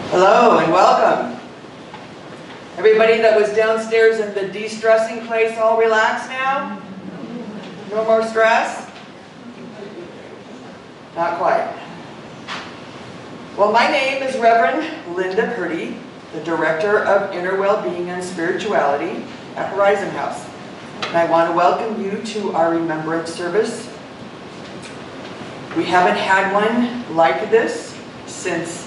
Hello and welcome. Everybody that was downstairs in the de-stressing place all relaxed now? No more stress? Not quite. Well, my name is Reverend Linda Purdy, the Director of Inner Wellbeing and Spirituality at Horizon House. And I want to welcome you to our Remembrance Service. We haven't had one like this since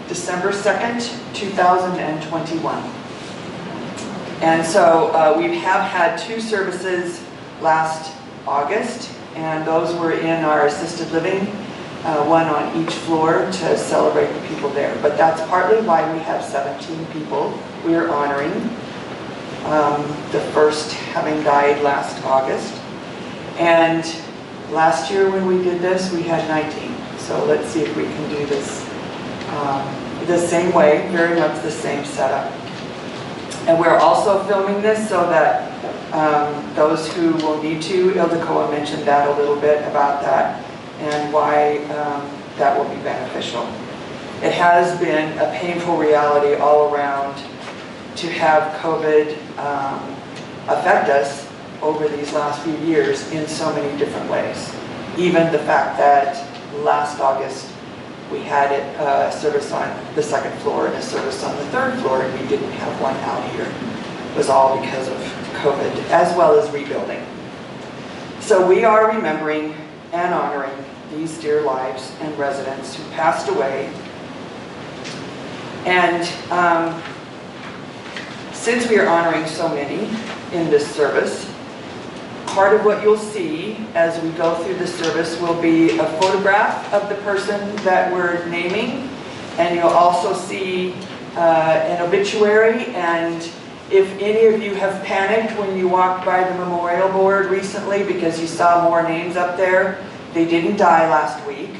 December 2nd, 2021. And so we have had two services last August, and those were in our assisted living, one on each floor to celebrate the people there. But that's partly why we have 17 people we are honoring, the first having died last August. And last year when we did this, we had 19. So let's see if we can do this the same way, very much the same setup. And we're also filming this so that those who will need to, Ildiko mentioned that a little bit about that and why that will be beneficial. It has been a painful reality all around to have COVID affect us over these last few years in so many different ways. Even the fact that last August we had a service on the second floor and a service on the third floor, and we didn't have one out here. It was all because of COVID, as well as rebuilding. So we are remembering and honoring these dear lives and residents who passed away. And since we are honoring so many in this service, part of what you'll see as we go through the service will be a photograph of the person that we're naming, and you'll also see an obituary. And if any of you have panicked when you walked by the memorial board recently because you saw more names up there, they didn't die last week,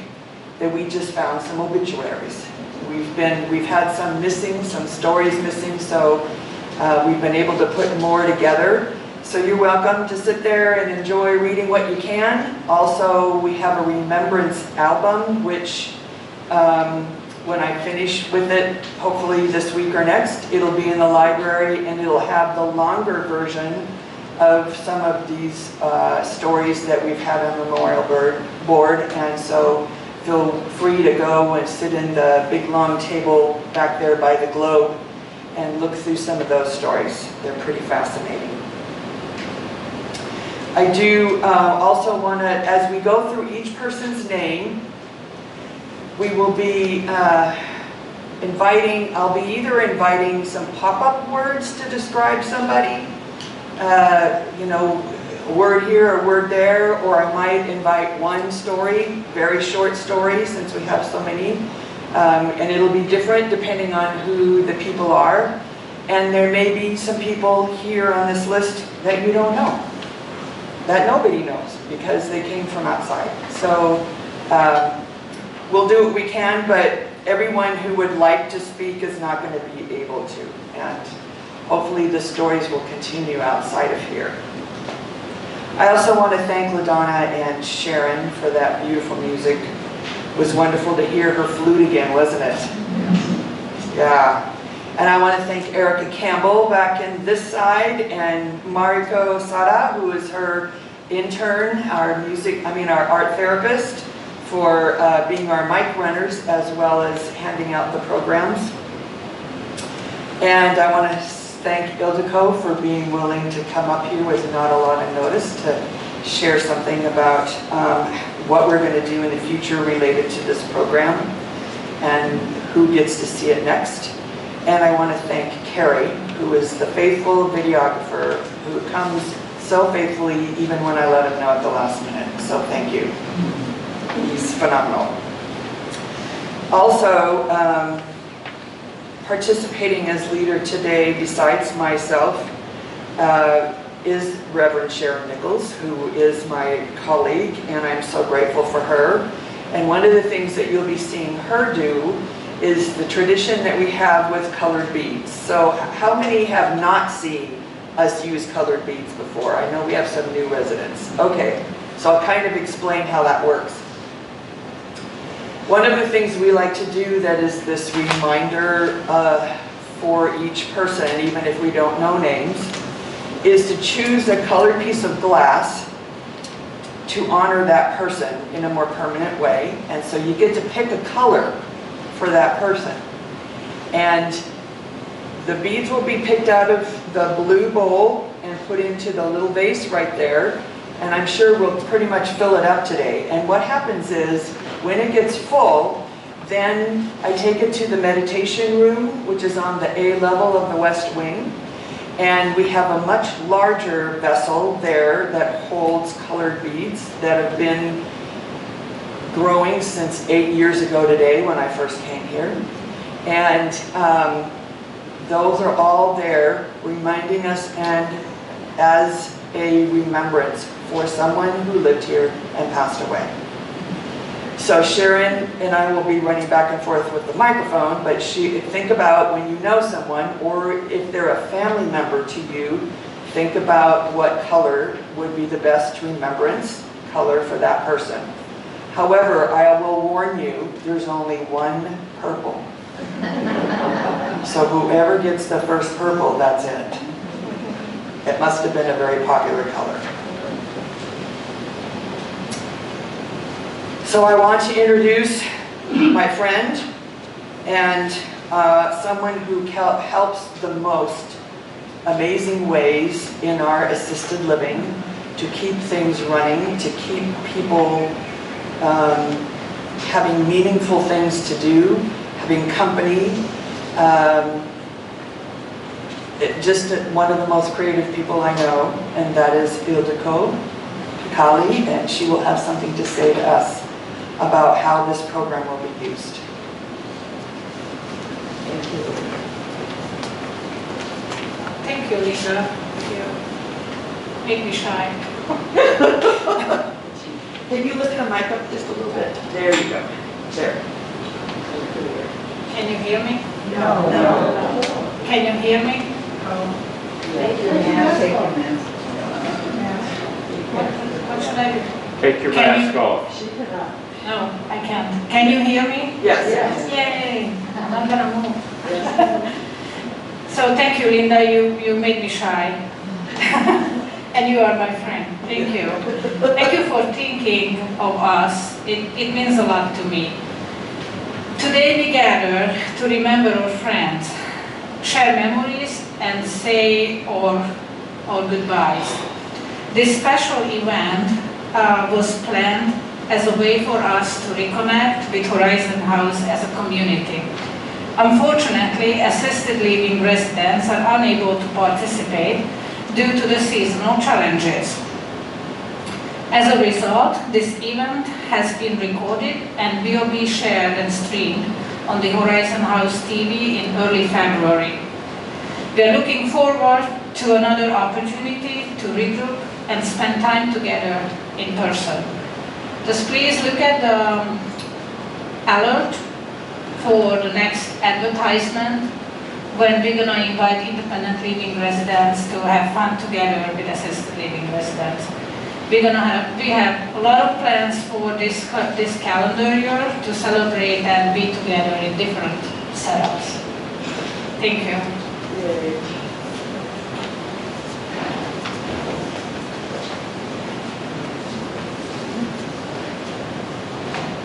that we just found some obituaries. We've had some missing, some stories missing, so we've been able to put more together. So you're welcome to sit there and enjoy reading what you can. Also, we have a remembrance album, which when I finish with it, hopefully this week or next, it'll be in the library, and it'll have the longer version of some of these stories that we've had on the memorial board. And so feel free to go and sit in the big long table back there by the globe and look through some of those stories. They're pretty fascinating. I do also want to, as we go through each person's name, we will be I'll be either inviting some pop-up words to describe somebody, you know, a word here, a word there, or I might invite one story, very short story since we have so many, and it'll be different depending on who the people are. And there may be some people here on this list that you don't know, that nobody knows because they came from outside. So we'll do what we can, but everyone who would like to speak is not going to be able to. And hopefully the stories will continue outside of here. I also want to thank LaDonna and Sharon for that beautiful music. It was wonderful to hear her flute again, wasn't it? Yeah. And I want to thank Erica Campbell back in this side, and Mariko Sada, who is her intern, our art therapist, for being our mic runners as well as handing out the programs. And I want to thank Ildiko for being willing to come up here with not a lot of notice to share something about what we're going to do in the future related to this program and who gets to see it next. And I want to thank Carrie, who is the faithful videographer who comes so faithfully even when I let him know at the last minute. So thank you. He's phenomenal. Also, participating as leader today, besides myself, is Reverend Sharon Nichols, who is my colleague, and I'm so grateful for her. And one of the things that you'll be seeing her do is the tradition that we have with colored beads. So how many have not seen us use colored beads before? I know we have some new residents. Okay, so I'll kind of explain how that works. One of the things we like to do that is this reminder for each person, even if we don't know names, is to choose a colored piece of glass to honor that person in a more permanent way. And so you get to pick a color for that person. And the beads will be picked out of the blue bowl and put into the little vase right there. And I'm sure we'll pretty much fill it up today. And what happens is, when it gets full, then I take it to the meditation room, which is on the A level of the West Wing. And we have a much larger vessel there that holds colored beads that have been growing since 8 years ago today when I first came here. And those are all there reminding us and as a remembrance for someone who lived here and passed away. So Sharon and I will be running back and forth with the microphone, but think about when you know someone, or if they're a family member to you, think about what color would be the best remembrance color for that person. However, I will warn you, there's only one purple. So whoever gets the first purple, that's it. It must have been a very popular color. So I want to introduce my friend and someone who helps the most amazing ways in our assisted living to keep things running, to keep people having meaningful things to do, having company. Just one of the most creative people I know, and that is Ildiko Kali, and she will have something to say to us about how this program will be used. Thank you. Thank you, Lisa. You make me shy. Can you lift the mic up just a little bit? There you go. There. Can you hear me? No. Can you hear me? What should I do? Take your mask off. No, I can't. Can you hear me? Yes. Yay! I'm not gonna move. So thank you, Linda. You made me shy. And you are my friend. Thank you. Thank you for thinking of us. It means a lot to me. Today we gather to remember our friends, share memories, and say our goodbyes. This special event was planned as a way for us to reconnect with Horizon House as a community. Unfortunately, assisted living residents are unable to participate due to the seasonal challenges. As a result, this event has been recorded and will be shared and streamed on the Horizon House TV in early February. We are looking forward to another opportunity to regroup and spend time together in person. Just please look at the alert for the next advertisement when we're going to invite independent living residents to have fun together with assisted living residents. We have a lot of plans for this calendar year to celebrate and be together in different setups. Thank you.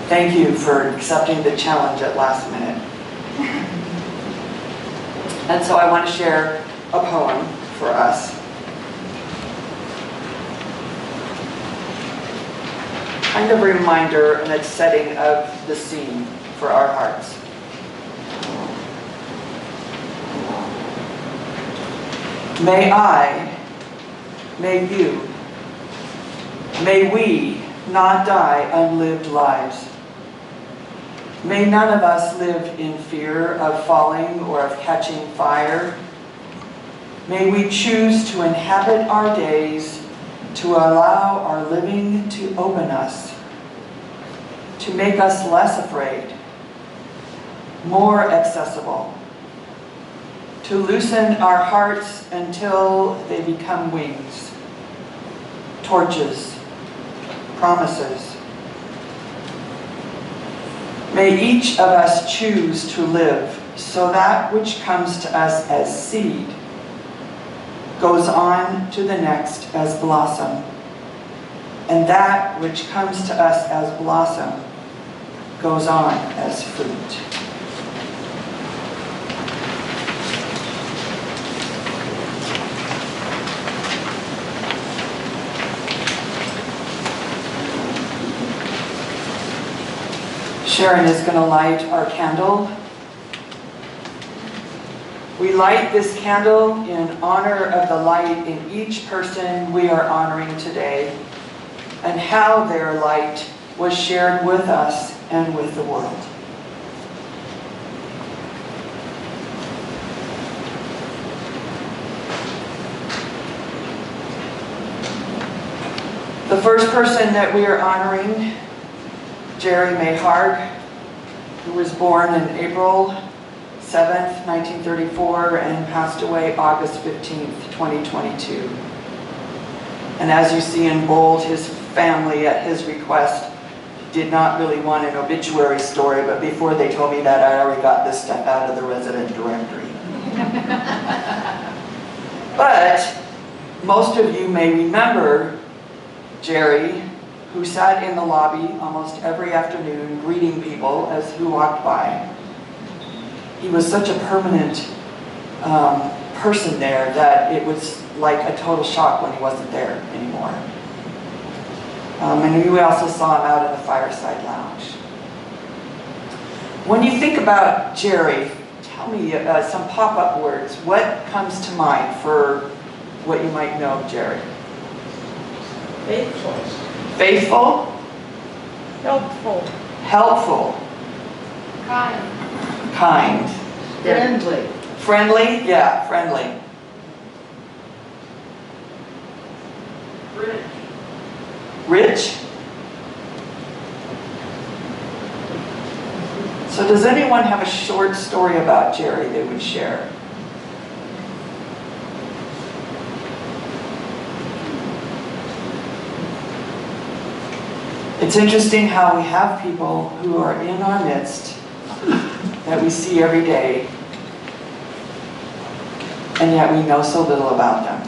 Thank you for accepting the challenge at last minute. And so I want to share a poem for us. Kind of a reminder and a setting of the scene for our hearts. May I, may you, may we not die unlived lives. May none of us live in fear of falling or of catching fire. May we choose to inhabit our days, to allow our living to open us, to make us less afraid, more accessible, to loosen our hearts until they become wings, torches, promises. May each of us choose to live so that which comes to us as seed goes on to the next as blossom, and that which comes to us as blossom goes on as fruit. Sharon is going to light our candle. We light this candle in honor of the light in each person we are honoring today, and how their light was shared with us and with the world. The first person that we are honoring, Jerry Mayhard, who was born in April 7th, 1934, and passed away August 15th, 2022. And as you see in bold, his family, at his request, did not really want an obituary story, but before they told me that, I already got this stuff out of the resident directory. But most of you may remember Jerry, who sat in the lobby almost every afternoon greeting people as who walked by. He was such a permanent person there that it was like a total shock when he wasn't there anymore. And we also saw him out in the fireside lounge. When you think about Jerry, tell me some pop-up words. What comes to mind for what you might know of Jerry? Faithful. Faithful? Helpful. Helpful. Kind. Kind. Friendly. Friendly? Yeah, friendly. Rich. Rich? So does anyone have a short story about Jerry they would share? It's interesting how we have people who are in our midst that we see every day, and yet we know so little about them.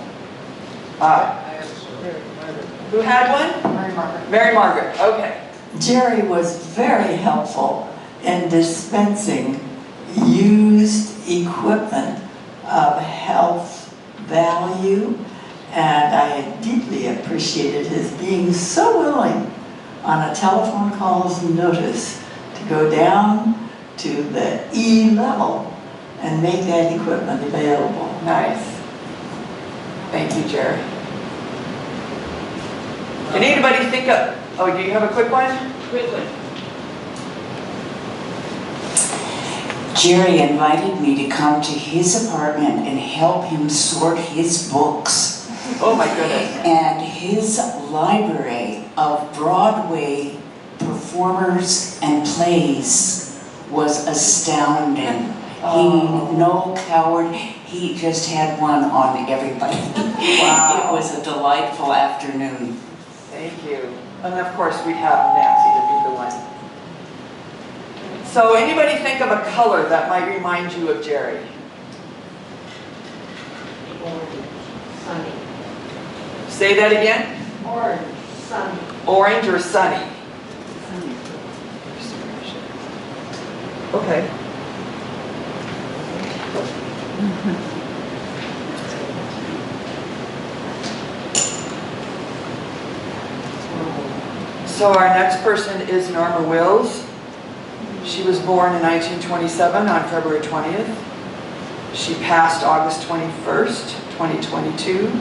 Who had one? Mary Margaret. Mary Margaret, okay. Jerry was very helpful in dispensing used equipment of health value, and I deeply appreciated his being so willing on a telephone call's notice to go down to the E level and make that equipment available. Nice. Thank you, Jerry. Can anybody think of, oh, do you have a quick one? Quickly. Jerry invited me to come to his apartment and help him sort his books. Oh my goodness. And his library of Broadway performers and plays was astounding. Oh. He, no coward, he just had one on everybody. Wow. It was a delightful afternoon. Thank you. And of course we'd have Nancy to be the one. So anybody think of a color that might remind you of Jerry? Orange. Sunny. Say that again? Orange. Sunny. Orange or sunny? Sunny. Okay. So our next person is Norma Wills. She was born in 1927 on February 20th. She passed August 21st, 2022.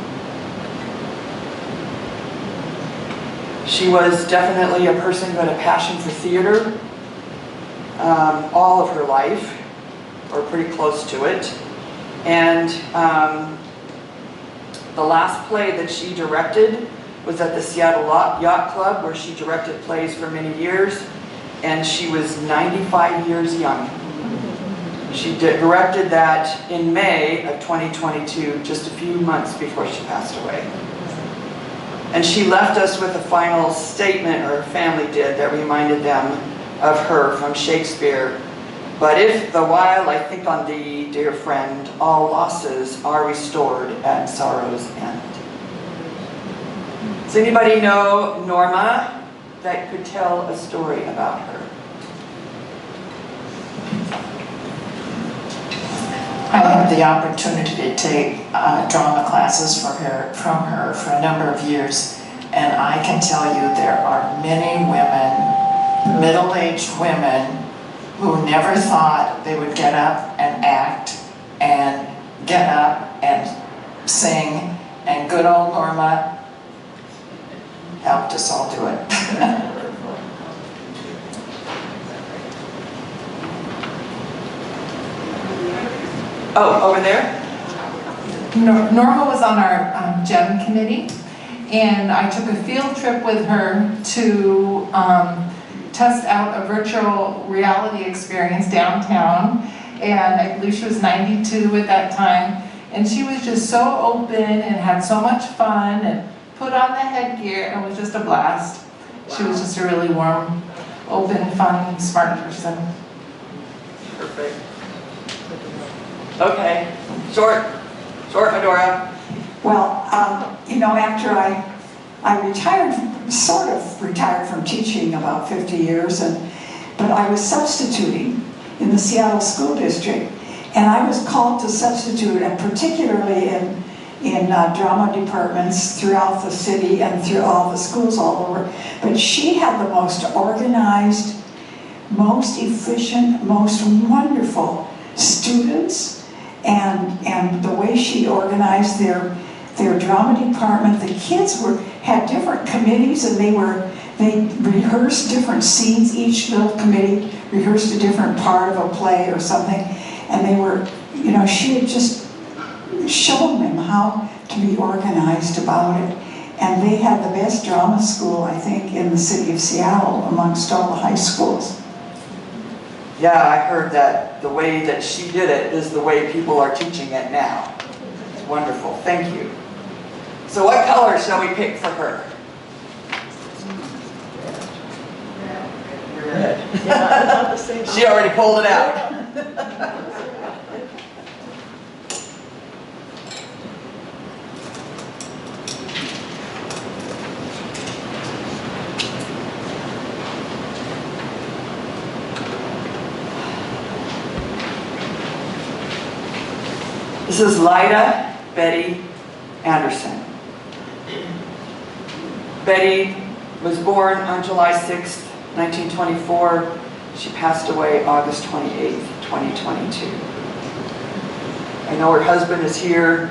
She was definitely a person who had a passion for theater all of her life, or pretty close to it. And the last play that she directed was at the Seattle Yacht Club, where she directed plays for many years, and she was 95 years young. She directed that in May of 2022, just a few months before she passed away. And she left us with a final statement, or her family did, that reminded them of her from Shakespeare. But if the while I think on thee, dear friend, all losses are restored and sorrows end. Does anybody know Norma that could tell a story about her? I had the opportunity to take drama classes from her for a number of years, and I can tell you there are many women, middle-aged women, who never thought they would get up and act and get up and sing, and good old Norma helped us all do it. Oh, over there? Norma was on our GEM committee, and I took a field trip with her to test out a virtual reality experience downtown, and I believe she was 92 at that time, and she was just so open and had so much fun and put on the headgear, and it was just a blast. She was just a really warm, open, fun, smart person. Perfect. Okay, short, Medora. Well, after I retired, sort of retired from teaching about 50 years, but I was substituting in the Seattle School District, and I was called to substitute, and particularly in drama departments throughout the city and through all the schools all over. But she had the most organized, most efficient, most wonderful students, and the way she organized their drama department. The kids had different committees, and they rehearsed different scenes. Each little committee rehearsed a different part of a play or something, and they were, she had just shown them how to be organized about it. And they had the best drama school, I think, in the city of Seattle amongst all the high schools. Yeah, I heard that the way that she did it is the way people are teaching it now. It's wonderful. Thank you. So what color shall we pick for her? Red. She already pulled it out. This is Lyda Betty Anderson. Betty was born on July 6th, 1924. She passed away August 28th, 2022. I know her husband is here,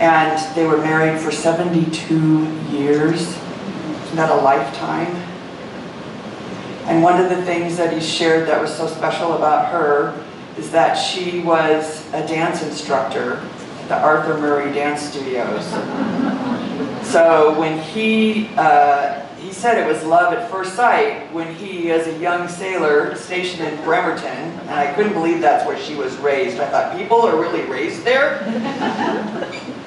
and they were married for 72 years. Isn't that a lifetime? And one of the things that he shared that was so special about her is that she was a dance instructor at the Arthur Murray Dance Studios. So when he said it was love at first sight when he, as a young sailor stationed in Bremerton, and I couldn't believe that's where she was raised. I thought, people are really raised there?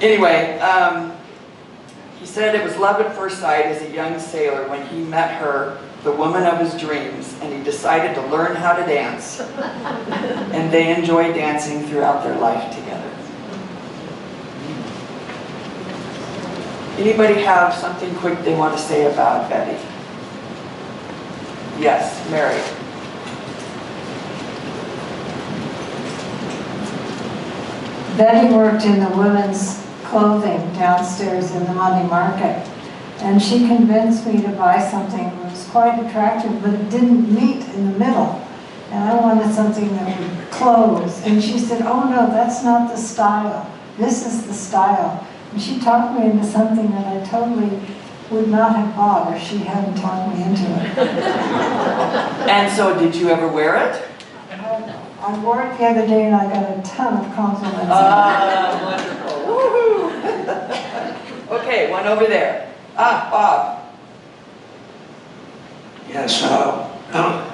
Anyway, he said it was love at first sight as a young sailor when he met her, the woman of his dreams, and he decided to learn how to dance. And they enjoyed dancing throughout their life together. Anybody have something quick they want to say about Betty? Yes, Mary. Betty worked in the women's clothing downstairs in the Monday Market, and she convinced me to buy something that was quite attractive, but it didn't meet in the middle. And I wanted something that would close. And she said, "Oh no, that's not the style. This is the style." And she talked me into something that I totally would not have bought if she hadn't talked me into it. And so did you ever wear it? I wore it the other day and I got a ton of compliments. Wonderful. Woohoo! Okay, one over there. Bob. Yes,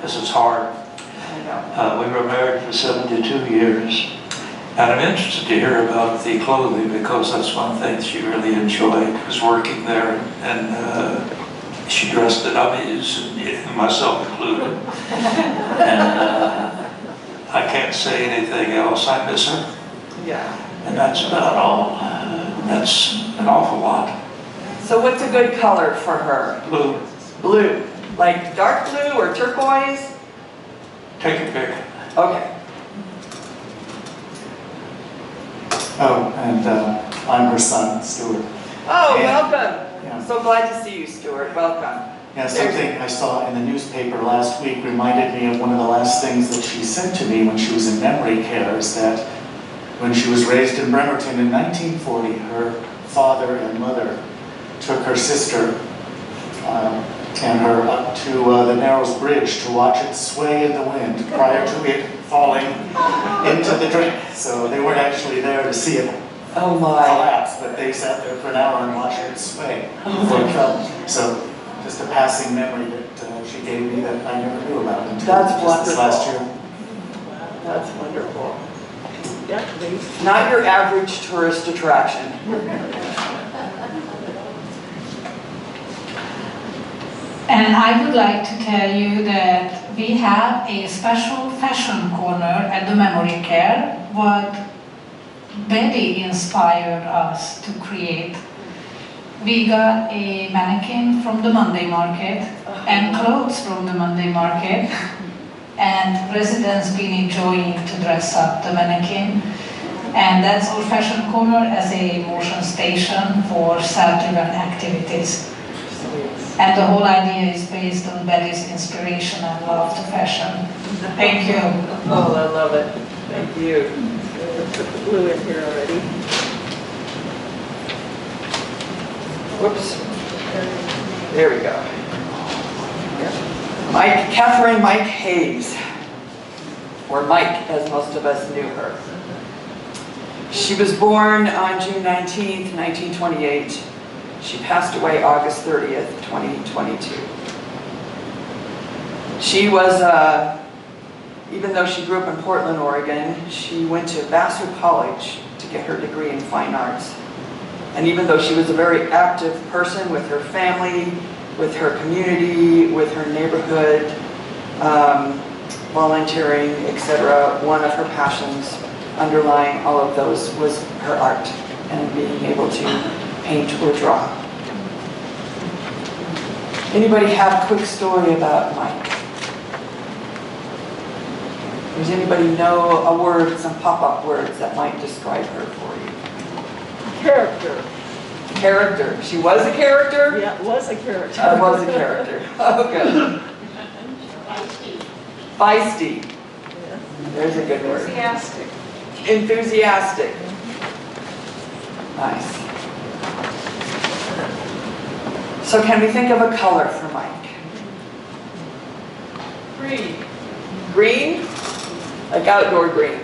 this is hard. I know. We were married for 72 years, and I'm interested to hear about the clothing because that's one thing she really enjoyed, was working there and she dressed the dummies, and myself included. And I can't say anything else. I miss her. Yeah. And that's about all. That's an awful lot. So what's a good color for her? Blue, Blue. Like dark blue or turquoise? take your pick. Okay. Oh, and I'm her son, Stuart. Oh, Yeah. welcome. Yeah. So glad to see you, Stuart. Welcome. Yeah, something I saw in the newspaper last week reminded me of one of the last things that she said to me when she was in memory care, is that when she was raised in Bremerton in 1940, her father and mother took her sister and her up to the Narrows Bridge to watch it sway in the wind prior to it falling into the drain. So they weren't actually there to see it Oh my. collapse, but they sat there for an hour and watched it sway before it fell. So just a passing memory that she gave me that I never knew about until That's just this last wonderful. year. That's wonderful. Not your average tourist attraction. And I would like to tell you that we have a special fashion corner at the memory care, what Betty inspired us to create. We got a mannequin from the Monday market and clothes from the Monday market, and residents been enjoying to dress up the mannequin. And that's our fashion corner as a motion station for self-driven activities. And the whole idea is based on Betty's inspiration and love to fashion. Thank you. Oh, I love it. Thank you. Put the blue in here already. Whoops. There we go. Mike Hayes, or Mike as most of us knew her. She was born on June 19th, 1928. She passed away August 30th, 2022. She was, even though she grew up in Portland, Oregon, she went to Vassar College to get her degree in fine arts. And even though she was a very active person with her family, with her community, with her neighborhood, volunteering, etc., one of her passions underlying all of those was her art and being able to paint or draw. Anybody have a quick story about Mike? Does anybody know a word, some pop-up words that might describe her for you? Character. Character. She was a character? Yeah, was a character. Was a character. Oh, good. Feisty. Yeah. There's a good word. Enthusiastic. Enthusiastic. Nice. So can we think of a color for Mike? Green. Green? Like outdoor green.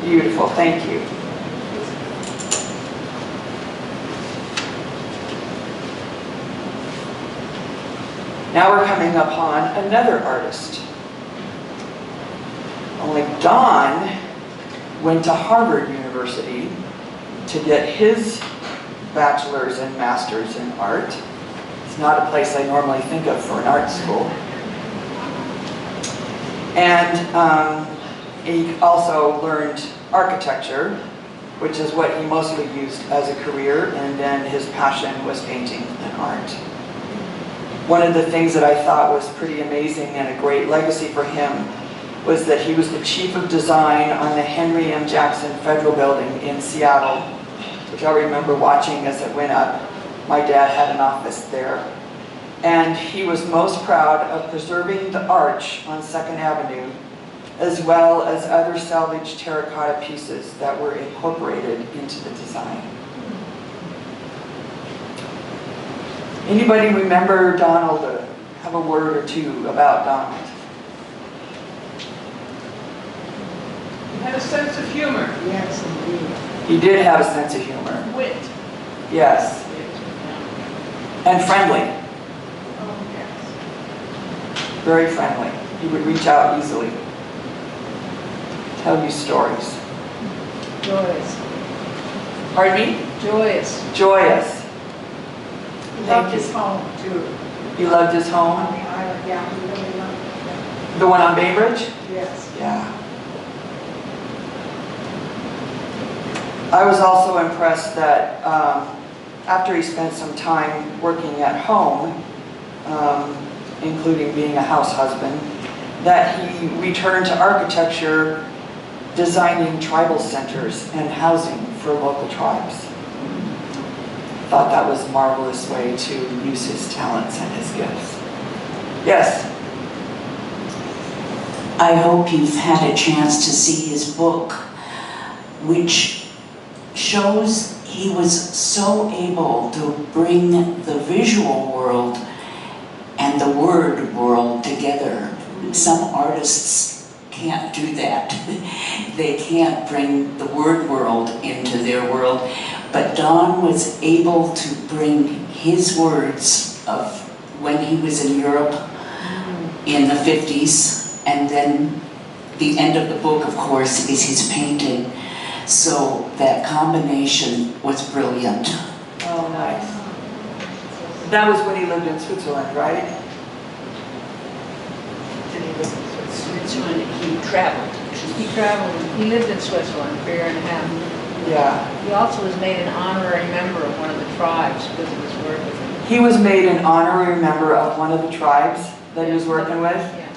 Beautiful, thank you. Now we're coming upon another artist. Only Don went to Harvard University to get his bachelor's and master's in art. It's not a place I normally think of for an art school. And he also learned architecture, which is what he mostly used as a career, and then his passion was painting and art. One of the things that I thought was pretty amazing and a great legacy for him was that he was the chief of design on the Henry M. Jackson Federal Building in Seattle, which I remember watching as it went up. My dad had an office there. And he was most proud of preserving the arch on 2nd Avenue, as well as other salvaged terracotta pieces that were incorporated into the design. Anybody remember Donald, or have a word or two about Donald? He had a sense of humor. Yes, indeed. He did have a sense of humor. Wit. Yes. And friendly. Oh, yes. Very friendly. He would reach out easily. Tell you stories. Joyous. Pardon me? Joyous. Joyous. Loved his home too. He loved his home? On the island, yeah, he really loved it. The one on Bainbridge? Yes. Yeah. I was also impressed that after he spent some time working at home, including being a house husband, that he returned to architecture, designing tribal centers and housing for local tribes. Thought that was a marvelous way to use his talents and his gifts. Yes? I hope you've had a chance to see his book, which shows he was so able to bring the visual world and the word world together. Some artists can't do that. They can't bring the word world into their world. But Don was able to bring his words of when he was in Europe in the 50s, and then the end of the book, of course, is his painting. So that combination was brilliant. Oh, nice. That was when he lived in Switzerland, right? Did he live in Switzerland? He traveled. He traveled. He lived in Switzerland for a year and a half. Yeah. He also was made an honorary member of one of the tribes because of his work with them. He was made an honorary member of one of the tribes that he was working with? Yeah.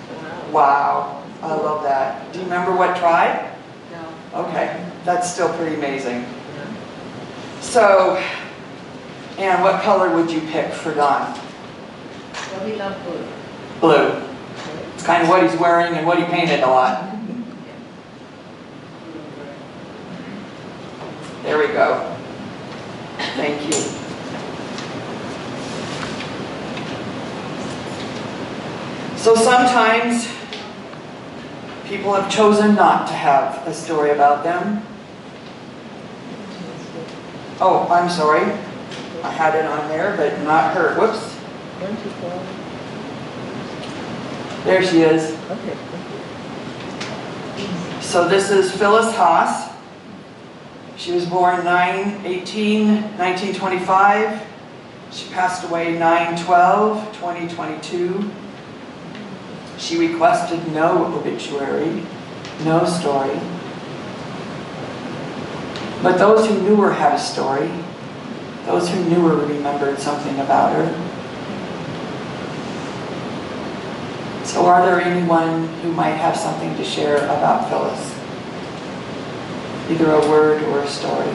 Wow. I love that. Do you remember what tribe? No. Okay. That's still pretty amazing. So, Anne, what color would you pick for Don? Well, he loved blue. Blue. It's kind of what he's wearing and what he painted a lot. There we go. Thank you. So sometimes people have chosen not to have a story about them. Oh, I'm sorry. I had it on there, but not her. Whoops. There she is. Okay. So this is Phyllis Haas. She was born 9/18/1925. She passed away 9/12/2022. She requested no obituary, no story. But those who knew her had a story. Those who knew her remembered something about her. So are there anyone who might have something to share about Phyllis? Either a word or a story.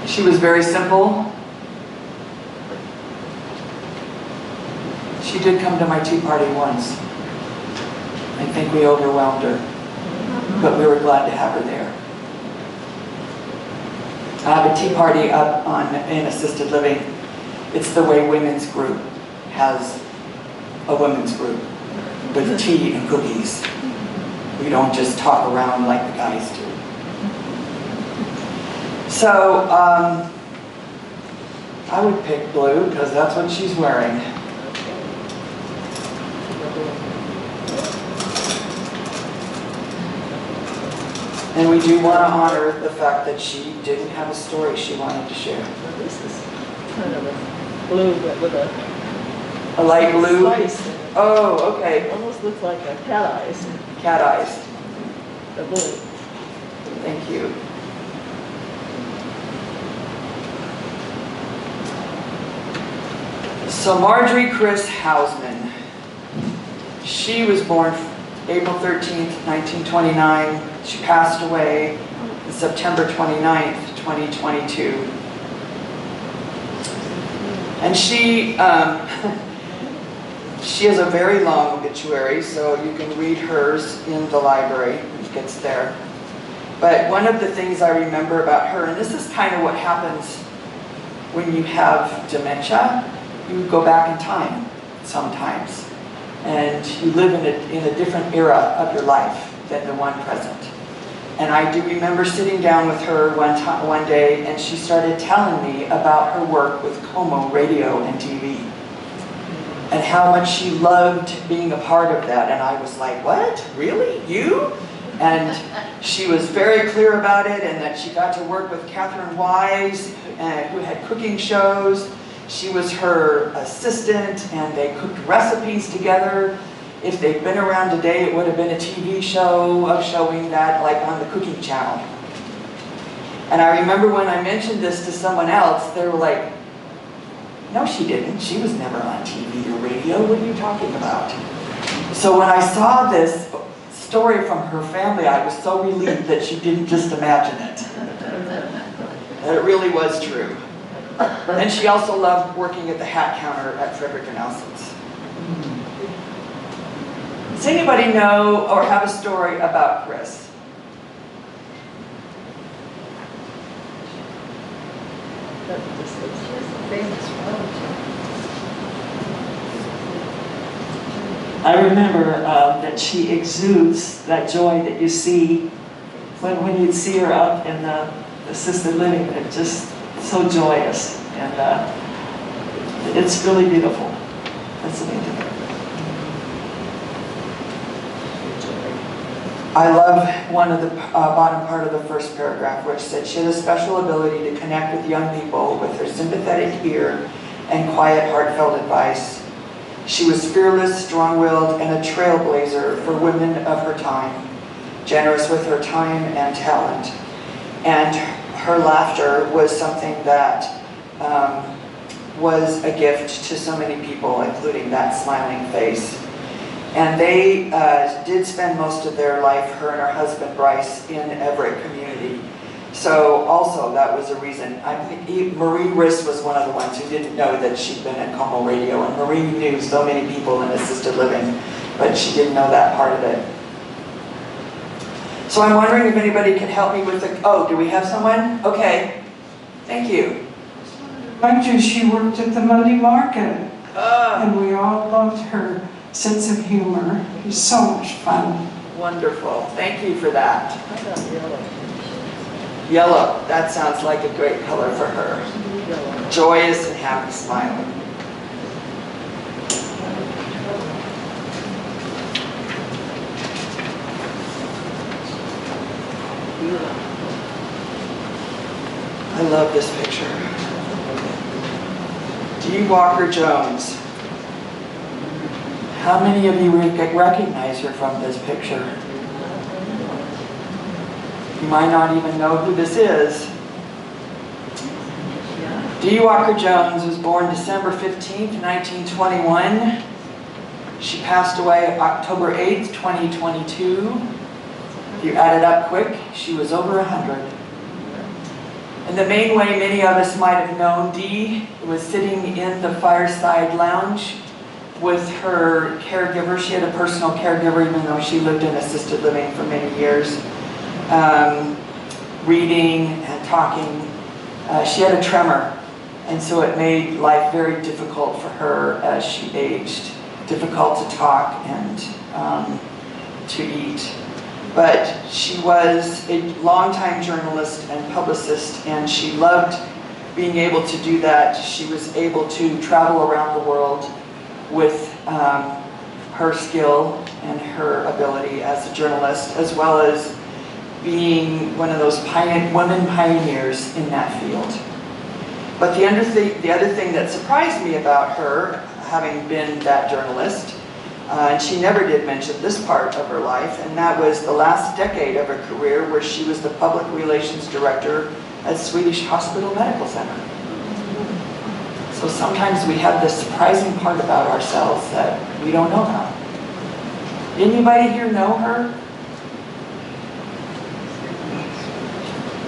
She was very simple. She did come to my tea party once. I think we overwhelmed her, but we were glad to have her there. I have a tea party up in assisted living. It's the way women's group has a women's group with tea and cookies. We don't just talk around like the guys do. So I would pick blue because that's what she's wearing. And we do want to honor the fact that she didn't have a story she wanted to share. Well, this is kind of a blue, but with A light blue? slice. Oh, okay. It almost looks like a cat eyes. Cat eyes. The blue. Thank you. So Marjorie Chris Hausman. She was born April 13th, 1929. She passed away September 29th, 2022. And she has a very long obituary, so you can read hers in the library when it gets there. But one of the things I remember about her, and this is kind of what happens when you have dementia, you go back in time sometimes. And you live in a different era of your life than the one present. And I do remember sitting down with her one day, and she started telling me about her work with Como radio and TV. and how much she loved being a part of that. And I was like, what? Really? You? And she was very clear about it, and that she got to work with Catherine Wise, who had cooking shows. She was her assistant, and they cooked recipes together. If they'd been around today, it would have been a TV show of showing that, like on the cooking channel. And I remember when I mentioned this to someone else, they were like, no, she didn't. She was never on TV or radio. What are you talking about? So when I saw this story from her family, I was so relieved that she didn't just imagine it. That it really was true. And she also loved working at the hat counter at Frederick and Nelson's. Does anybody know or have a story about Chris? I remember that she exudes that joy that you see when you'd see her up in the assisted living. It's just so joyous, and it's really beautiful. That's amazing. I love one of the bottom part of the first paragraph, which said she had a special ability to connect with young people with her sympathetic ear and quiet, heartfelt advice. She was fearless, strong-willed, and a trailblazer for women of her time, generous with her time and talent. And her laughter was something that was a gift to so many people, including that smiling face. And they did spend most of their life, her and her husband Bryce, in Everett community. So also that was a reason. Marie Riss was one of the ones who didn't know that she'd been at Como Radio, and Marie knew so many people in assisted living, but she didn't know that part of it. So I'm wondering if anybody can help me with the, oh, do we have someone? Okay, thank you. Mind you, she worked at the Monday Market, and we all loved her sense of humor. It was so much fun. Wonderful, thank you for that. Yellow, that sounds like a great color for her. Joyous and happy smiling. I love this picture. D. Walker Jones. How many of you recognize her from this picture? You might not even know who this is. D. Walker Jones was born December 15th, 1921. She passed away October 8th, 2022. If you add it up quick, she was over 100. And the main way many of us might have known Dee was sitting in the fireside lounge with her caregiver. She had a personal caregiver, even though she lived in assisted living for many years. Reading and talking. She had a tremor, and so it made life very difficult for her as she aged. Difficult to talk and to eat. But she was a longtime journalist and publicist, and she loved being able to do that. She was able to travel around the world with her skill and her ability as a journalist, as well as being one of those women pioneers in that field. But the other thing that surprised me about her, having been that journalist, and she never did mention this part of her life, and that was the last decade of her career where she was the public relations director at Swedish Hospital Medical Center. So sometimes we have this surprising part about ourselves that we don't know about. Anybody here know her?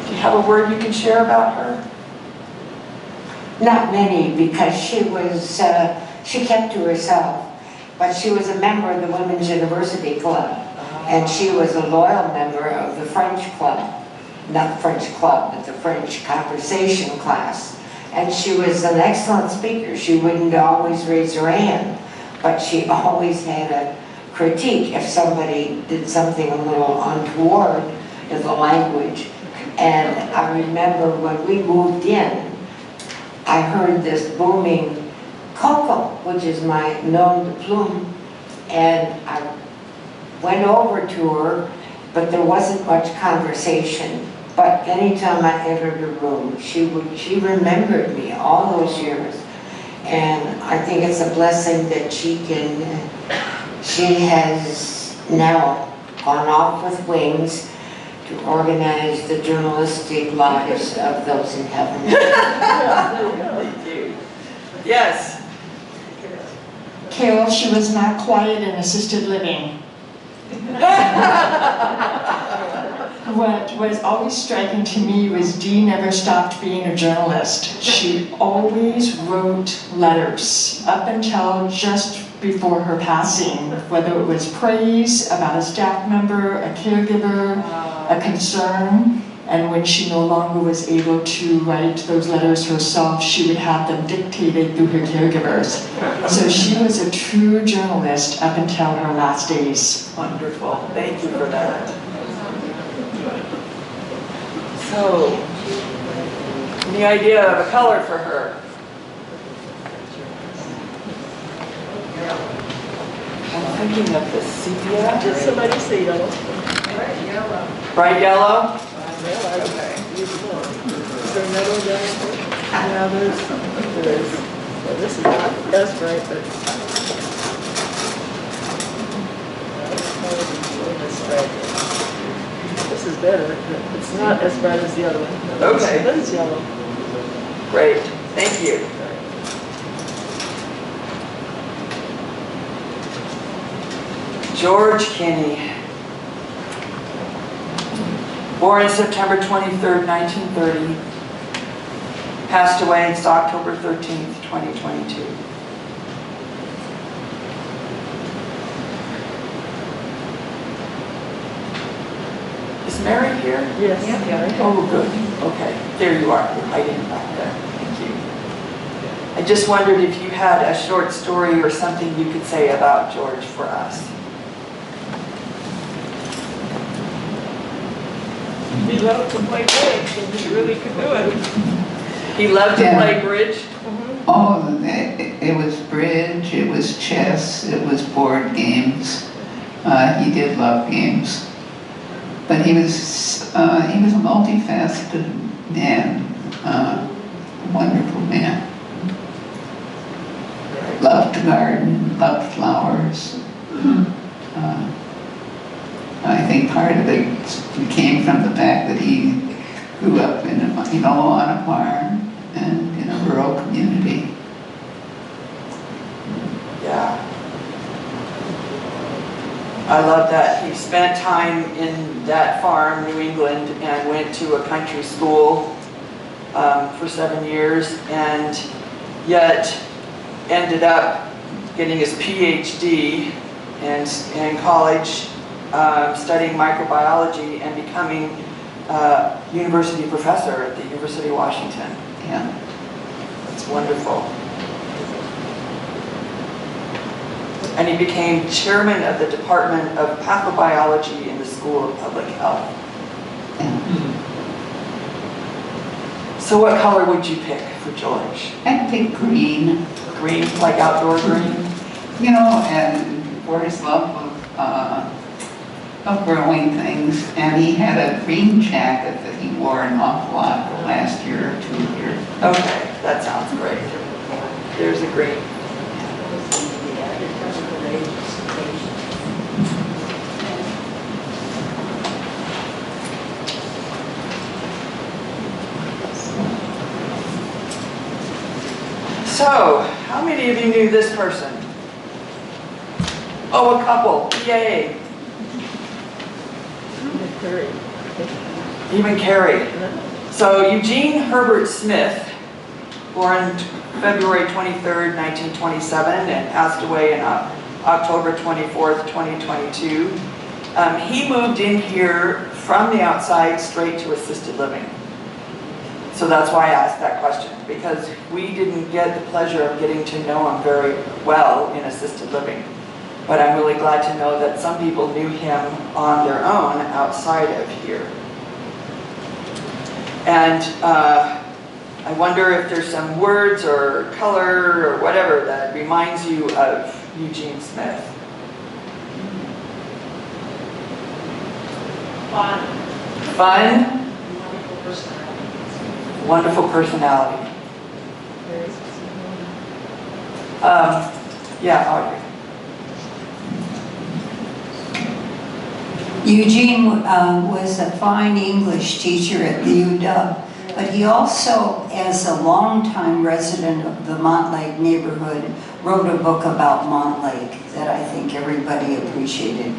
Do you have a word you can share about her? Not many, because she kept to herself. But she was a member of the Women's University Club, and she was a loyal member of the French Club. Not French Club, but the French Conversation class. And she was an excellent speaker. She wouldn't always raise her hand, but she always had a critique if somebody did something a little untoward in the language. And I remember when we moved in, I heard this booming Coco, which is my nom de plume, and I went over to her, but there wasn't much conversation. But anytime I entered a room, she remembered me all those years. And I think it's a blessing that she has now gone off with wings to organize the journalistic lives of those in heaven. Thank you. Yes. Carol, she was not quiet in assisted living. What was always striking to me was Dee never stopped being a journalist. She always wrote letters up until just before her passing, whether it was praise about a staff member, a caregiver, a concern. And when she no longer was able to write those letters herself, she would have them dictated through her caregivers. So she was a true journalist up until her last days. Wonderful. Thank you for that. So, the idea of a color for her. I'm thinking of the sepia. Just somebody say yellow. Bright yellow? Okay. Is there another one down there? Yeah, there is. Well, this is not as bright, but this is better. It's not as bright as the other one. No, Okay. This is yellow. Great. Thank you. George Kinney. Born September 23rd, 1930. Passed away October 13th, 2022. Is Mary here? Yes. Oh, good. Okay. There you are. You're hiding back there. Thank you. I just wondered if you had a short story or something you could say about George for us. He loved to play bridge, and he really could do it. He loved to play bridge? Oh, it was bridge, it was chess, it was board games. He did love games. But he was a multifaceted man, wonderful man. Loved to garden, loved flowers. I think part of it came from the fact that he grew up in on a farm and in a rural community. Yeah. I love that. He spent time in that farm, New England, and went to a country school for 7 years, and yet ended up getting his PhD in college, studying microbiology and becoming a university professor at the University of Washington. Yeah. That's wonderful. And he became chairman of the Department of Pathobiology in the School of Public Health. So what color would you pick for George? I'd pick green. Green, like outdoor green? You know, and for his love of growing things. And he had a green jacket that he wore an awful lot the last year or 2 years. Okay, that sounds great. There's a green. So, how many of you knew this person? Oh, a couple. Yay. Even Carrie. So, Eugene Herbert Smith, born February 23rd, 1927, and passed away on October 24th, 2022. He moved in here from the outside straight to assisted living. So that's why I asked that question, because we didn't get the pleasure of getting to know him very well in assisted living. But I'm really glad to know that some people knew him on their own outside of here. And I wonder if there's some words or color or whatever that reminds you of Eugene Smith. Fun. Fun. Wonderful personality. Yeah, Audrey. Eugene was a fine English teacher at the UW, but he also, as a longtime resident of the Montlake neighborhood, wrote a book about Montlake that I think everybody appreciated.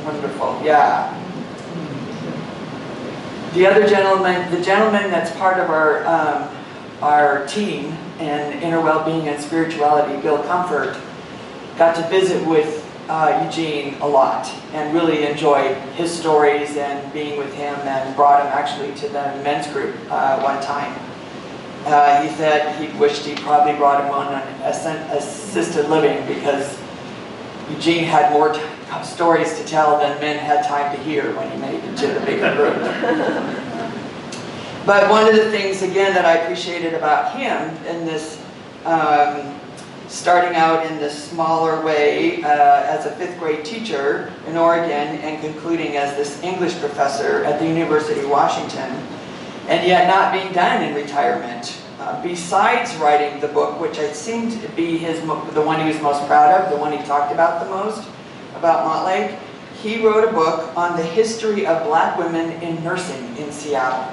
Wonderful, yeah. The other gentleman, the gentleman that's part of our team in inner well-being and spirituality, Bill Comfort, got to visit with Eugene a lot and really enjoyed his stories and being with him, and brought him actually to the men's group one time. He said he wished he probably brought him on an assisted living because Eugene had more stories to tell than men had time to hear when he made it to the bigger group. But one of the things, again, that I appreciated about him in this starting out in this smaller way as a 5th grade teacher in Oregon and concluding as this English professor at the University of Washington, and yet not being done in retirement. Besides writing the book, which I seem to be the one he was most proud of, the one he talked about the most, about Montlake, he wrote a book on the history of black women in nursing in Seattle.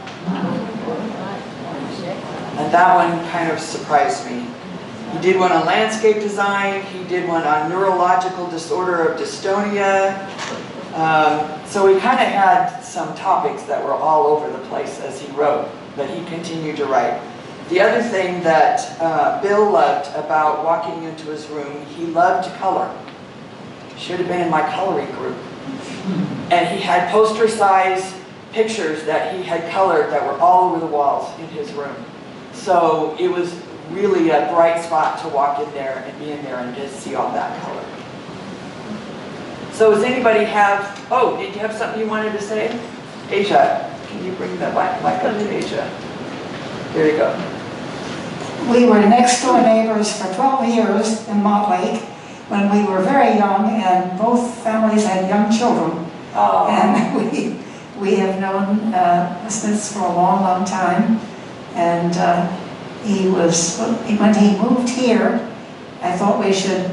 And that one kind of surprised me. He did one on landscape design, he did one on neurological disorder of dystonia. So he kind of had some topics that were all over the place as he wrote, but he continued to write. The other thing that Bill loved about walking into his room, he loved color. Should have been in my coloring group. And he had poster-sized pictures that he had colored that were all over the walls in his room. So it was really a bright spot to walk in there and be in there and just see all that color. So does anybody have, oh, did you have something you wanted to say? Asia, can you bring that mic up to Asia? There you go. We were next door neighbors for 12 years in Montlake when we were very young, and both families had young children. Oh. And we have known the Smiths for a long, long time. And when he moved here, I thought we should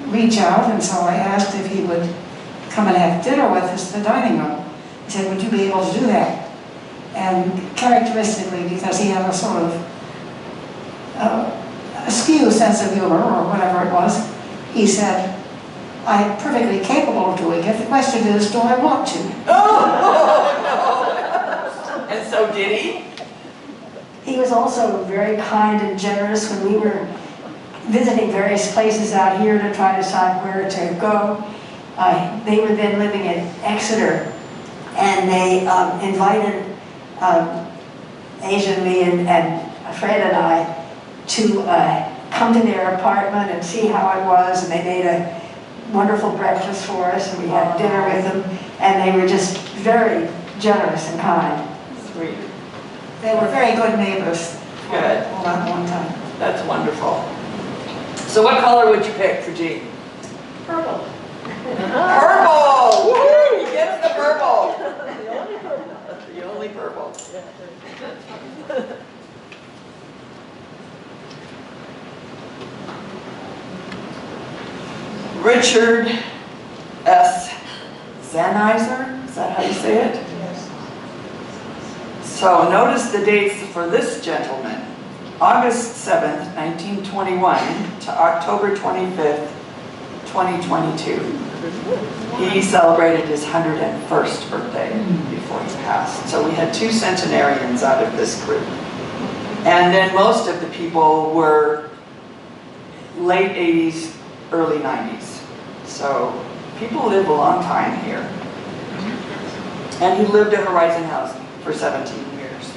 reach out, and so I asked if he would come and have dinner with us at the dining room. He said, would you be able to do that? And characteristically, because he had a sort of askew sense of humor, or whatever it was, he said, I'm perfectly capable of doing it. The question is, do I want to? Oh, no. And so did he? He was also very kind and generous when we were visiting various places out here to try to decide where to go. They were then living in Exeter, and they invited Asia and me and Fred and I to come to their apartment and see how it was, and they made a wonderful breakfast for us, and we had dinner with them, and they were just very generous and kind. Sweet. They were very good neighbors. Good. All that one time. That's wonderful. So what color would you pick for Jean? Purple. Purple! Woo! He gets the purple. The only purple. The only purple. Richard S. Zanizer, is that how you say it? Yes. So notice the dates for this gentleman. August 7th, 1921 to October 25th, 2022. He celebrated his 101st birthday before he passed. So we had 2 centenarians out of this group. And then most of the people were late 80s, early 90s. So people live a long time here. And he lived at Horizon House for 17 years.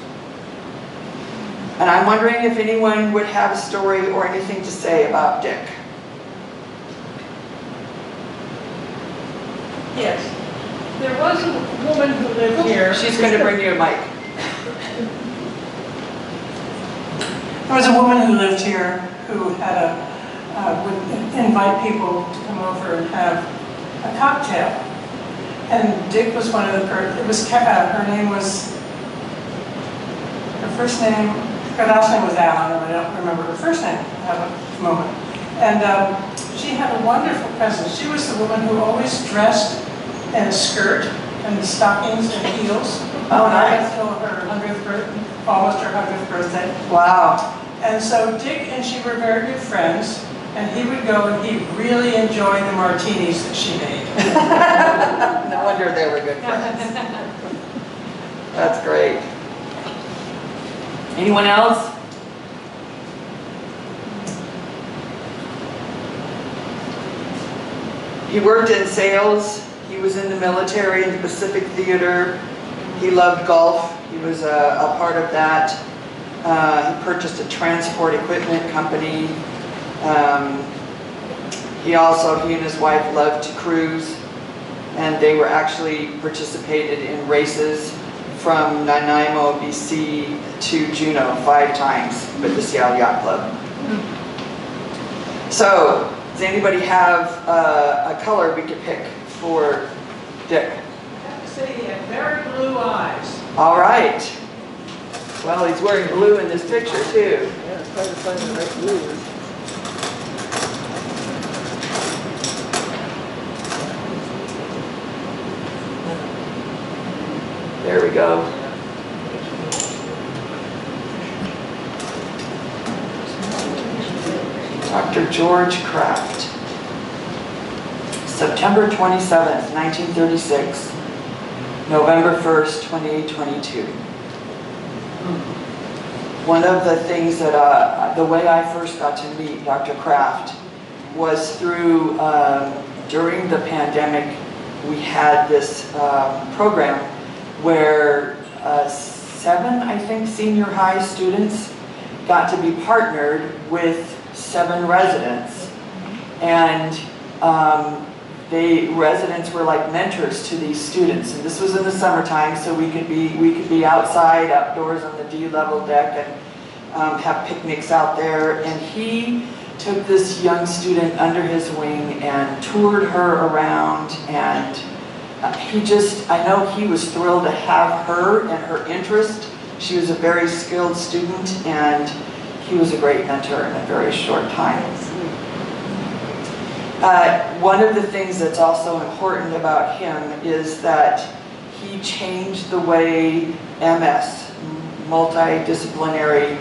And I'm wondering if anyone would have a story or anything to say about Dick. Yes. There was a woman who lived here. She's going to bring you a mic. There was a woman who lived here who had would invite people to come over and have a cocktail. And Dick was one of the, her name was, her first name, her last name was Alan, and I don't remember her first name at the moment. And she had a wonderful presence. She was the woman who always dressed in a skirt and stockings and heels. Oh, nice. Until her 100th birthday, almost her 100th birthday. Wow. And so Dick and she were very good friends, and he would go and he really enjoyed the martinis that she made. No wonder they were good friends. That's great. Anyone else? He worked in sales. He was in the military, in the Pacific Theater. He loved golf. He was a part of that. He purchased a transport equipment company. He and his wife loved to cruise, and they were actually participated in races from Nanaimo, BC to Juneau 5 times with the Seattle Yacht Club. So, does anybody have a color we could pick for Dick? I have to say he had very blue eyes. All right. Well, he's wearing blue in this picture too. Yeah, it's hard to find the right blue. There we go. Dr. George Kraft. September 27th, 1936. November 1st, 2022. One of the things that, the way I first got to meet Dr. Kraft was through, during the pandemic, we had this program where 7, I think, senior high students got to be partnered with 7 residents. And residents were like mentors to these students. And this was in the summertime, so we could be outside, outdoors on the D-level deck and have picnics out there. And he took this young student under his wing and toured her around, and I know he was thrilled to have her and her interest. She was a very skilled student, and he was a great mentor in a very short time. One of the things that's also important about him is that he changed the way MS, multidisciplinary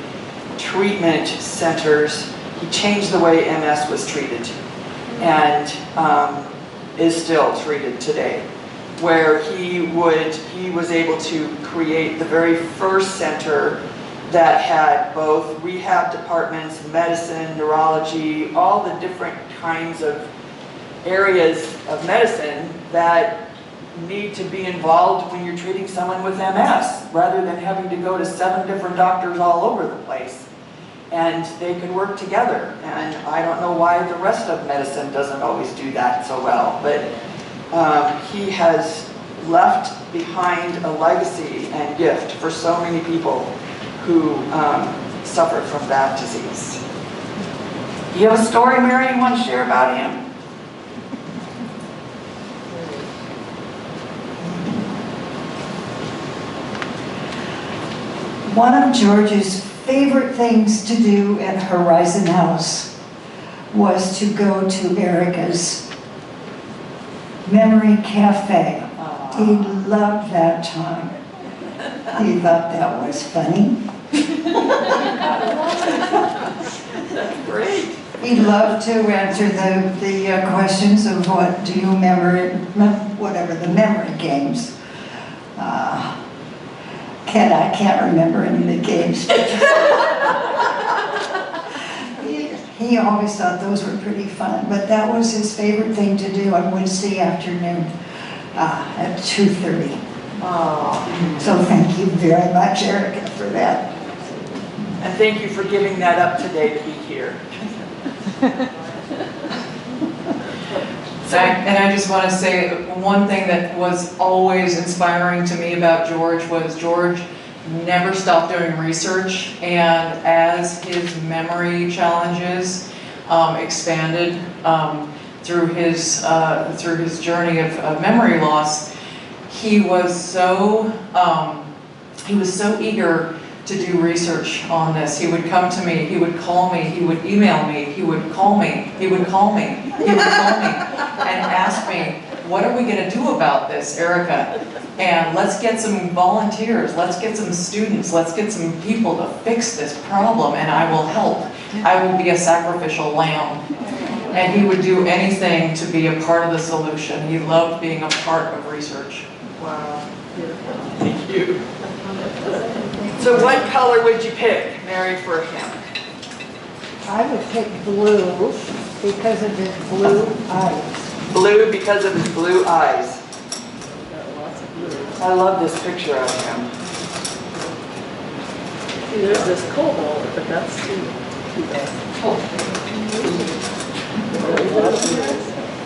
treatment centers, he changed the way MS was treated, and is still treated today. Where he was able to create the very first center that had both rehab departments, medicine, neurology, all the different kinds of areas of medicine that need to be involved when you're treating someone with MS, rather than having to go to 7 different doctors all over the place. And they could work together. And I don't know why the rest of medicine doesn't always do that so well, but he has left behind a legacy and gift for so many people who suffer from that disease. Do you have a story, Mary, you want to share about him? One of George's favorite things to do at Horizon House was to go to Erica's Memory Cafe. He loved that time. He thought that was funny. That's great. He loved to answer the questions of what do you remember, whatever, the memory games. I can't remember any of the games. He always thought those were pretty fun, but that was his favorite thing to do on Wednesday afternoon at 2:30. Oh. So thank you very much, Erica, for that. And thank you for giving that up today to be here. And I just want to say one thing that was always inspiring to me about George was George never stopped doing research, and as his memory challenges expanded through his journey of memory loss, he was so eager to do research on this. He would come to me, he would call me, he would email me, he would call me, he would call me, he would call me, and ask me, what are we gonna do about this, Erica? And let's get some volunteers, let's get some students, let's get some people to fix this problem, and I will help. I will be a sacrificial lamb. And he would do anything to be a part of the solution. He loved being a part of research. Wow. Thank you. So what color would you pick, Mary, for him? I would pick blue because of his blue eyes. Blue because of his blue eyes. I love this picture of him. See, there's this cobalt, but that's too bad.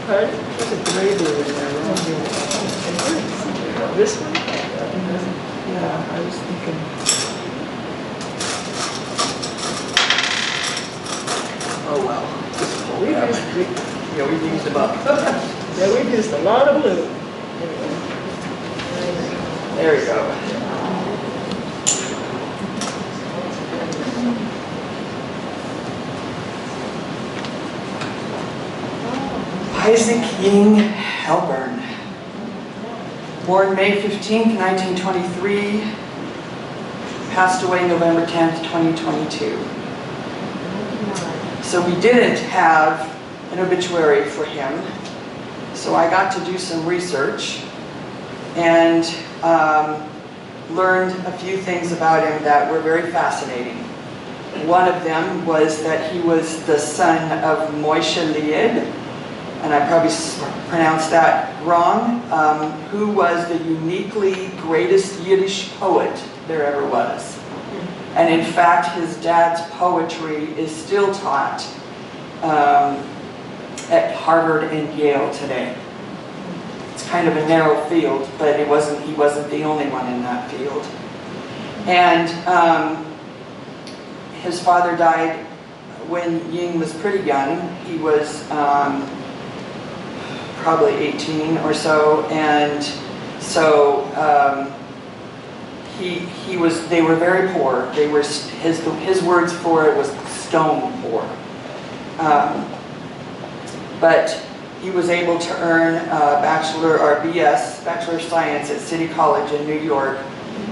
Pardon? There's a gray blue in there. This one? Yeah, I was thinking. Oh, wow. We've used them up. Yeah, we've used a lot of blue. There we go. Isaac Ying Halpern. Born May 15th, 1923. Passed away November 10th, 2022. So we didn't have an obituary for him. So I got to do some research and learned a few things about him that were very fascinating. One of them was that he was the son of Moshe Lied, and I probably pronounced that wrong, who was the uniquely greatest Yiddish poet there ever was. And in fact, his dad's poetry is still taught at Harvard and Yale today. It's kind of a narrow field, but he wasn't the only one in that field. And his father died when Ying was pretty young. He was probably 18 or so, and so they were very poor. They were, his words for it was stone poor. But he was able to earn a Bachelor of Science at City College in New York,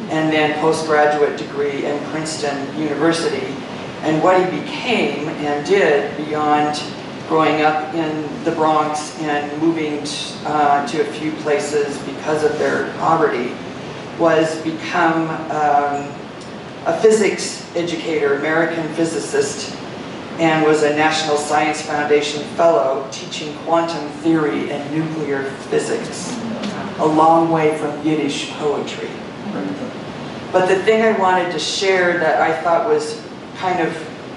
and then postgraduate degree in Princeton University. And what he became and did beyond growing up in the Bronx and moving to a few places because of their poverty was become a physics educator, American physicist, and was a National Science Foundation Fellow teaching quantum theory and nuclear physics, a long way from Yiddish poetry. But the thing I wanted to share that I thought was kind of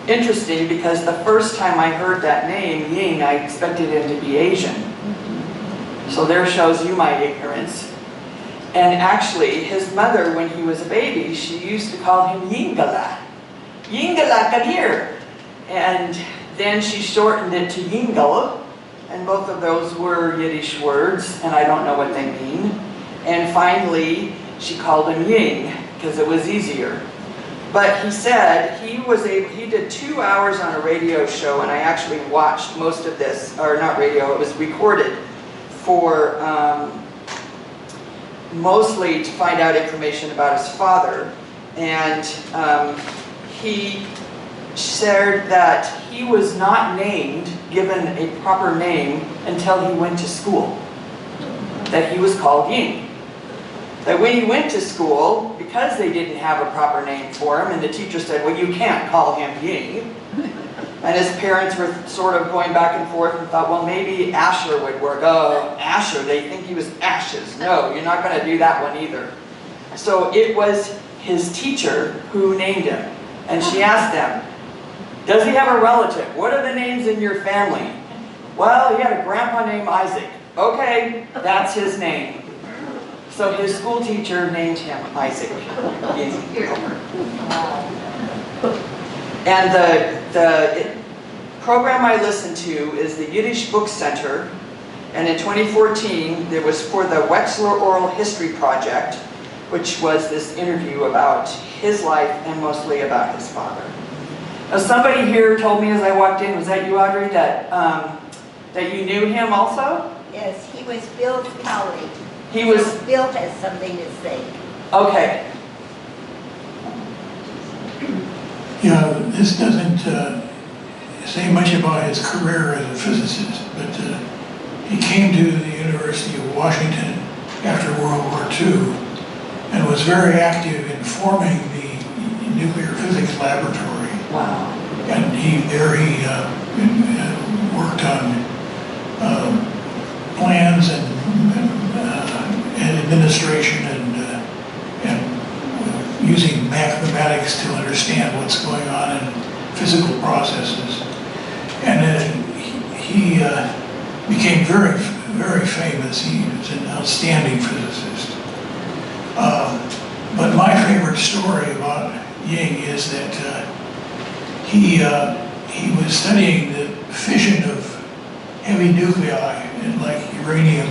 interesting, because the first time I heard that name, Ying, I expected him to be Asian. So there shows you my ignorance. And actually, his mother, when he was a baby, she used to call him Yingala. Yingala, come here. And then she shortened it to Yingal, and both of those were Yiddish words, and I don't know what they mean. And finally, she called him Ying, because it was easier. But he said he did 2 hours on a radio show, and I actually watched most of this, or not radio, it was recorded, for mostly to find out information about his father. And he shared that he was not given a proper name until he went to school, that he was called Ying. That when he went to school, because they didn't have a proper name for him, and the teacher said, well, you can't call him Ying. And his parents were sort of going back and forth and thought, well, maybe Asher would work. Oh, Asher, they think he was Ashes. No, you're not going to do that one either. So it was his teacher who named him. And she asked them, does he have a relative? What are the names in your family? Well, he had a grandpa named Isaac. Okay, that's his name. So his school teacher named him Isaac. And the program I listen to is the Yiddish Book Center. And in 2014, there was for the Wexler Oral History Project, which was this interview about his life and mostly about his father. Now, somebody here told me as I walked in, was that you, Audrey, that you knew him also? Yes, he was Bill's colleague. He was... So Bill has something to say. Okay. Yeah, this doesn't say much about his career as a physicist, but he came to the University of Washington after World War II and was very active in forming the nuclear physics laboratory. Wow. And he worked on plans and administration and using mathematics to understand what's going on in physical processes. And he became very, very famous. He was an outstanding physicist. But my favorite story about Ying is that he was studying the fission of heavy nuclei, like uranium.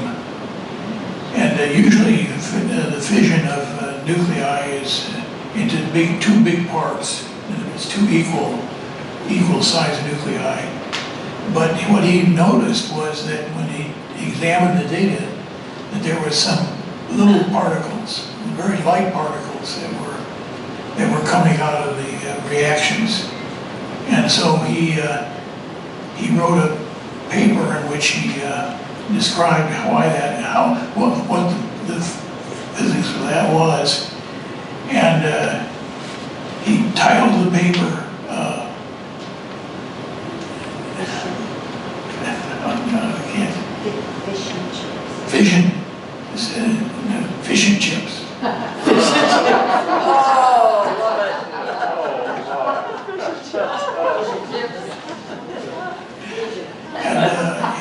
And usually the fission of nuclei is into two big parts. It's two equal sized nuclei. But what he noticed was that when he examined the data, that there were some little particles, very light particles that were coming out of the reactions. And so he wrote a paper in which he described what the physics of that was. And he titled the paper Fish and chips. Oh, love it. And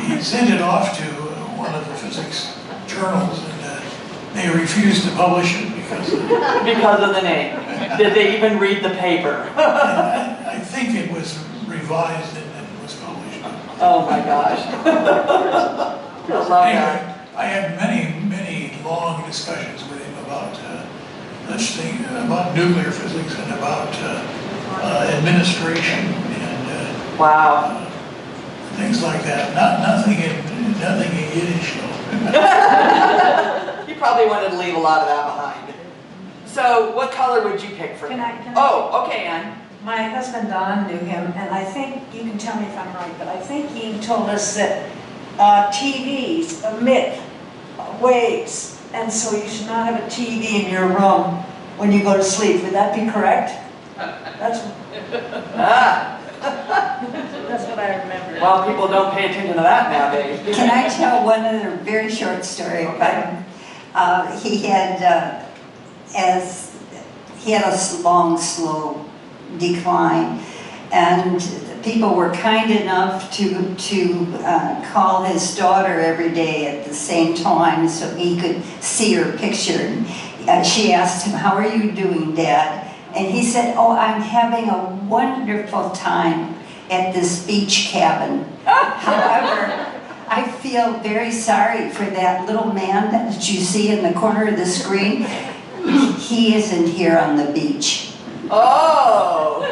he sent it off to one of the physics journals, and they refused to publish it because of the name. Did they even read the paper? I think it was revised and it was published. Oh my gosh. I love that. I had many long discussions with him about about nuclear physics and about administration and wow, things like that. Nothing in Yiddish. You probably wanted to leave a lot of that behind. So, what color would you pick for him? Oh, okay, Ann. My husband Don knew him, and I think, you can tell me if I'm right, but I think he told us that TVs emit waves, and so you should not have a TV in your room when you go to sleep. Would that be correct? That's what I remember. Well, people don't pay attention to that nowadays. Can I tell one other very short story about him? He had a long, slow decline, and people were kind enough to call his daughter every day at the same time so he could see her picture. And she asked him, "How are you doing, Dad?" And he said, "Oh, I'm having a wonderful time at this beach cabin." However, I feel very sorry for that little man that you see in the corner of the screen. He isn't here on the beach. Oh!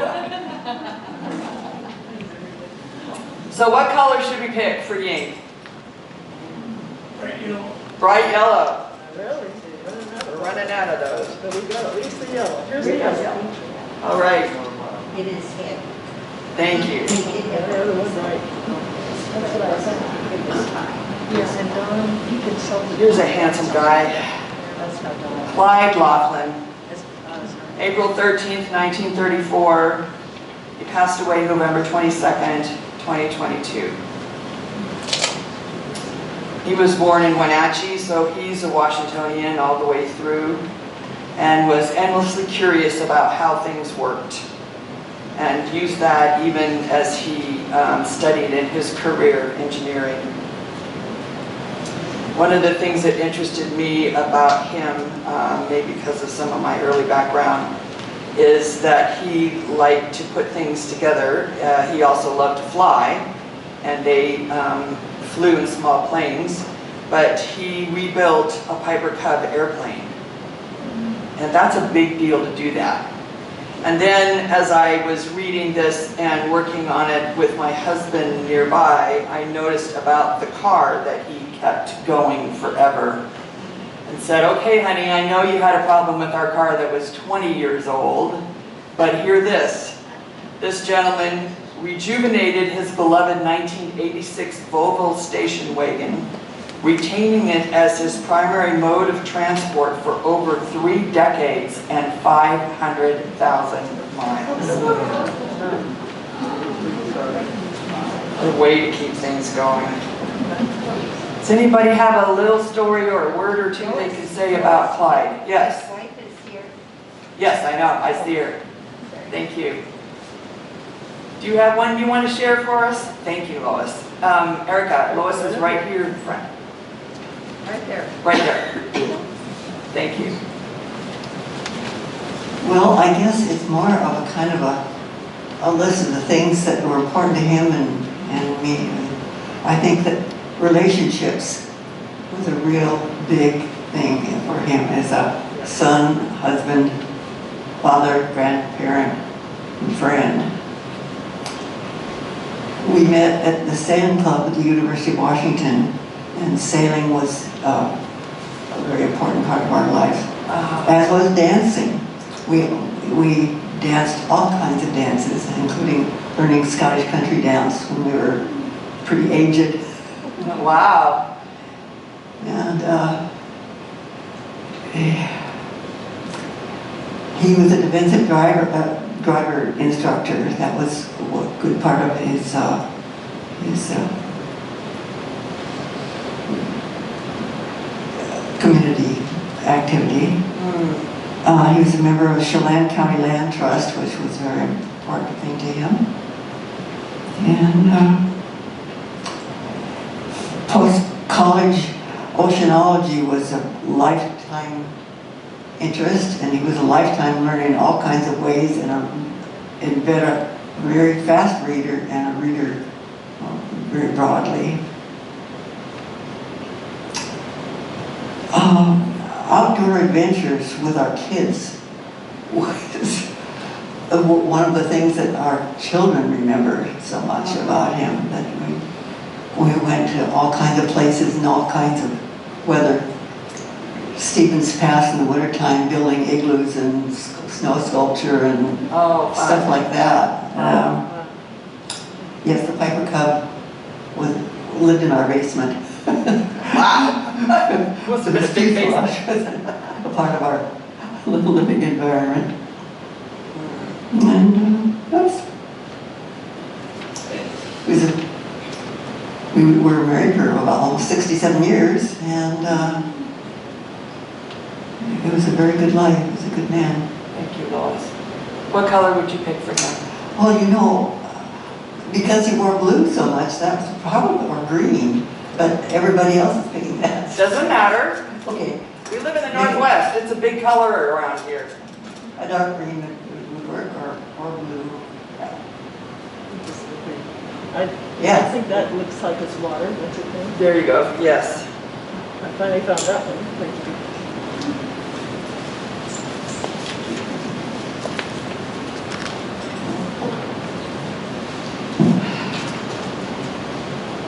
So what color should we pick for Ying? Bright yellow. Bright yellow. Really? We're running out of those. But we got at least the yellow. Here's the yellow. All right. It is him. Thank you. The other one, right. That's what I said. It was fine. Yes, and Don, he consulted. Here's a handsome guy. That's not Don. Clyde Laughlin. That's April 13th, 1934. He passed away November 22nd, 2022. He was born in Wenatchee, so he's a Washingtonian all the way through, and was endlessly curious about how things worked, and used that even as he studied in his career engineering. One of the things that interested me about him, maybe because of some of my early background, is that he liked to put things together. He also loved to fly, and they flew in small planes, but he rebuilt a Piper Cub airplane. And that's a big deal to do that. And then as I was reading this and working on it with my husband nearby, I noticed about the car that he kept going forever. And said, okay honey, I know you had a problem with our car that was 20 years old, but hear this. This gentleman rejuvenated his beloved 1986 Volvo station wagon, retaining it as his primary mode of transport for over 3 decades and 500,000 miles. A way to keep things going. Does anybody have a little story or a word or two they can say about Clyde? Yes? His wife is here. Yes, I know. I see her. Thank you. Do you have one you want to share for us? Thank you, Lois. Erica, Lois is right here in front. Right there. Right there. Thank you. Well, I guess it's more of a kind of a list of the things that were important to him and me. I think that relationships was a real big thing for him as a son, husband, father, grandparent, and friend. We met at the sailing club at the University of Washington, and sailing was a very important part of our life, as was dancing. We danced all kinds of dances, including learning Scottish country dance when we were pretty aged. Wow. And he was a defensive driver instructor. That was a good part of his community activity. He was a member of the Chelan County Land Trust, which was a very important thing to him. And post-college oceanology was a lifetime interest, and he was a lifetime learner in all kinds of ways, and a very fast reader and a reader very broadly. Outdoor adventures with our kids was one of the things that our children remember so much about him, that we went to all kinds of places in all kinds of weather. Stevens Pass in the wintertime, building igloos and snow sculpture and stuff like that. Yes, the Piper Cub lived in our basement. Wow! Must have been a big basement. A part of our little living environment. And we were married for about almost 67 years, and it was a very good life. He was a good man. Thank you, Lois. What color would you pick for him? Well, you know, because he wore blue so much, that was probably, or green, but everybody else is picking that. Doesn't matter. Okay. We live in the Northwest. It's a big color around here. A dark green would work, or blue. I think that looks like it's water. That's okay. There you go. Yes. I finally found that one. Thank you.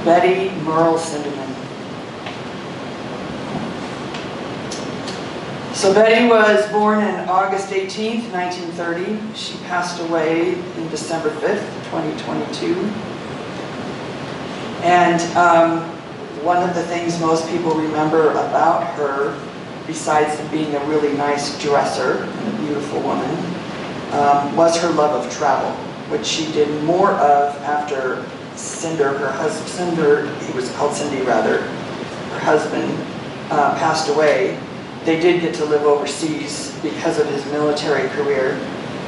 Betty Merle Cinderman. So Betty was born on August 18th, 1930. She passed away in December 5th, 2022. And one of the things most people remember about her, besides being a really nice dresser and a beautiful woman, was her love of travel, which she did more of after Cinder, her husband, Cinder, he was called Cindy rather, her husband passed away. They did get to live overseas because of his military career,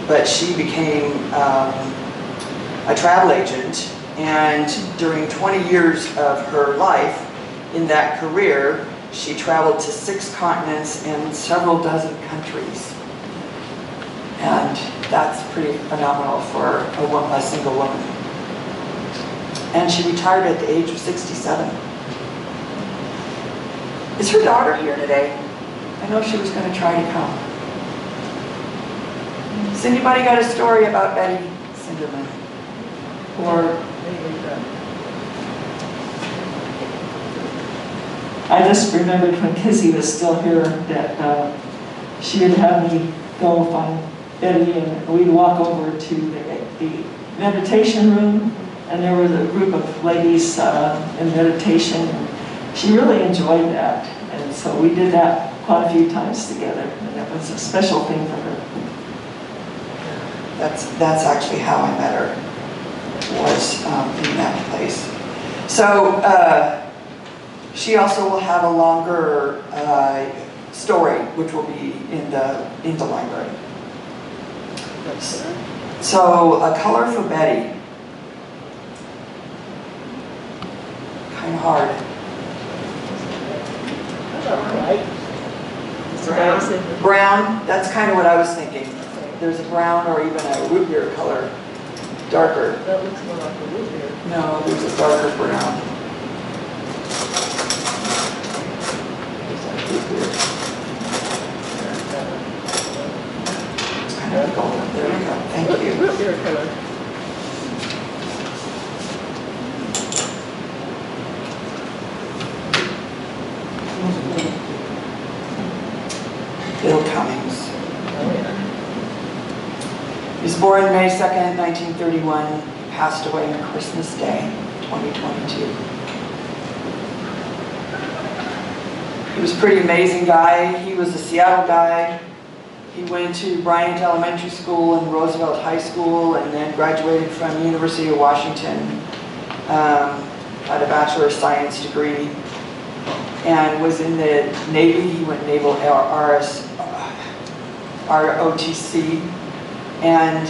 but she became a travel agent, and during 20 years of her life, in that career, she traveled to 6 continents and several dozen countries. And that's pretty phenomenal for a single woman. And she retired at the age of 67. Is her daughter here today? I know she was going to try to come. Has anybody got a story about Betty Cinderman? Or I just remembered when Kizzy was still here that she would have me go find Betty, and we'd walk over to the meditation room, and there was a group of ladies in meditation. And she really enjoyed that, and so we did that quite a few times together, and it was a special thing for her. That's actually how I met her, was in that place. So she also will have a longer story, which will be in the library. So a color for Betty. Kind of hard. Brown, that's kind of what I was thinking. There's a brown or even a root beer color, darker. That looks more like a root beer. No, there's a darker brown. It's kind of golden. There you go. Thank you. Root beer color. Bill Cummings. Oh, yeah. He was born May 2nd, 1931. He passed away on Christmas Day, 2022. He was a pretty amazing guy. He was a Seattle guy. He went to Bryant Elementary School and Roosevelt High School, and then graduated from the University of Washington. Had a Bachelor of Science degree, and was in the Navy. He went Naval ROTC, and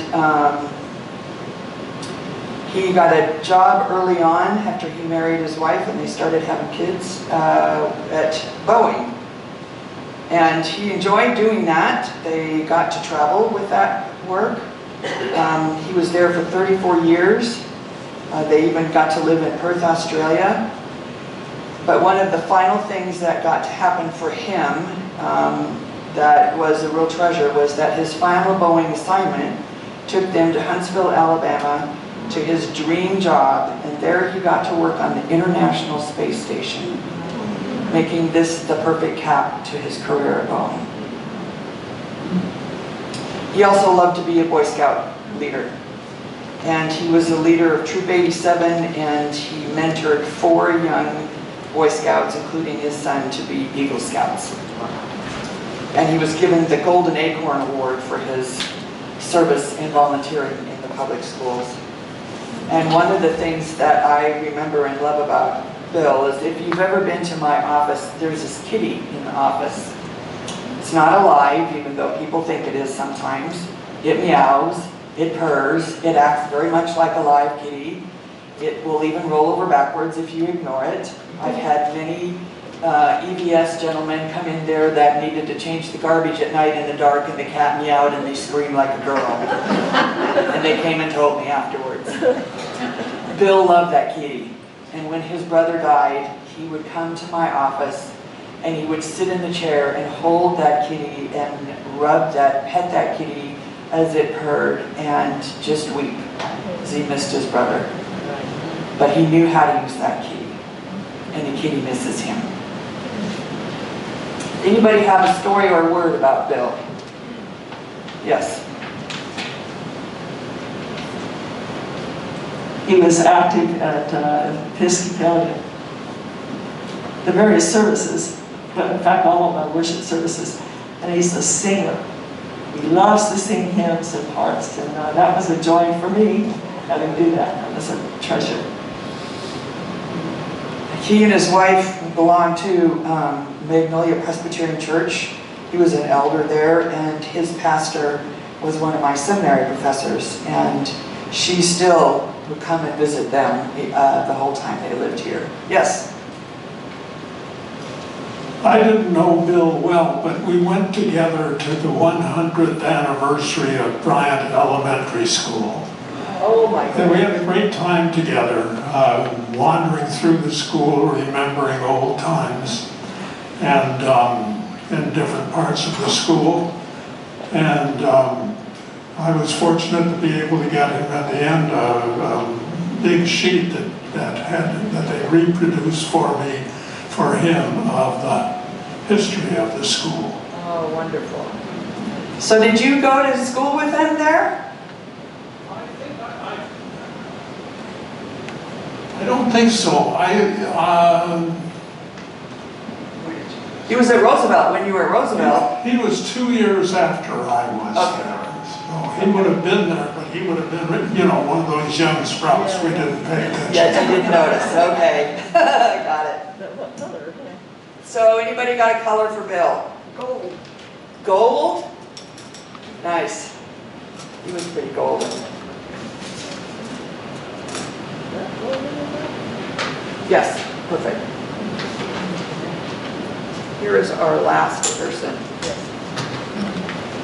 he got a job early on after he married his wife, and they started having kids at Boeing. And he enjoyed doing that. They got to travel with that work. He was there for 34 years. They even got to live in Perth, Australia. But one of the final things that got to happen for him that was a real treasure was that his final Boeing assignment took them to Huntsville, Alabama, to his dream job, and there he got to work on the International Space Station, making this the perfect cap to his career at Boeing. He also loved to be a Boy Scout leader, and he was a leader of Troop 87, and he mentored 4 young Boy Scouts, including his son, to be Eagle Scouts. And he was given the Golden Acorn Award for his service and volunteering in the public schools. And one of the things that I remember and love about Bill is, if you've ever been to my office, there's this kitty in the office. It's not alive, even though people think it is sometimes. It meows, it purrs, it acts very much like a live kitty. It will even roll over backwards if you ignore it. I've had many EVS gentlemen come in there that needed to change the garbage at night in the dark, and the cat meowed and they screamed like a girl. And they came and told me afterwards. Bill loved that kitty. And when his brother died, he would come to my office and he would sit in the chair and hold that kitty and pet that kitty as it purred and just weep as he missed his brother. But he knew how to use that kitty, and the kitty misses him. Anybody have a story or a word about Bill? Yes. He was active at Episcopalian, the various services, but in fact all of our worship services, and he's a singer. He loves to sing hymns and parts, and that was a joy for me, having to do that. That was a treasure. He and his wife belonged to Magnolia Presbyterian Church. He was an elder there, and his pastor was one of my seminary professors, and she still would come and visit them the whole time they lived here. Yes? I didn't know Bill well, but we went together to the 100th anniversary of Bryant Elementary School. Oh my And we goodness. had a great time together, wandering through the school, remembering old times, and in different parts of the school. And I was fortunate to be able to get him at the end a big sheet that they reproduced for me, for him, of the history of the school. Oh, wonderful. So did you go to school with him there? I don't think so. He was at Roosevelt when you were at Roosevelt. He was 2 years after I was there. So he would have been there, but he would have been, you know, one of those young sprouts we didn't pay attention. Yes, you didn't notice. Okay. Got it. What color? So anybody got a color for Bill? Gold. Gold? Nice. He was pretty golden. Yes, perfect. Here is our last person.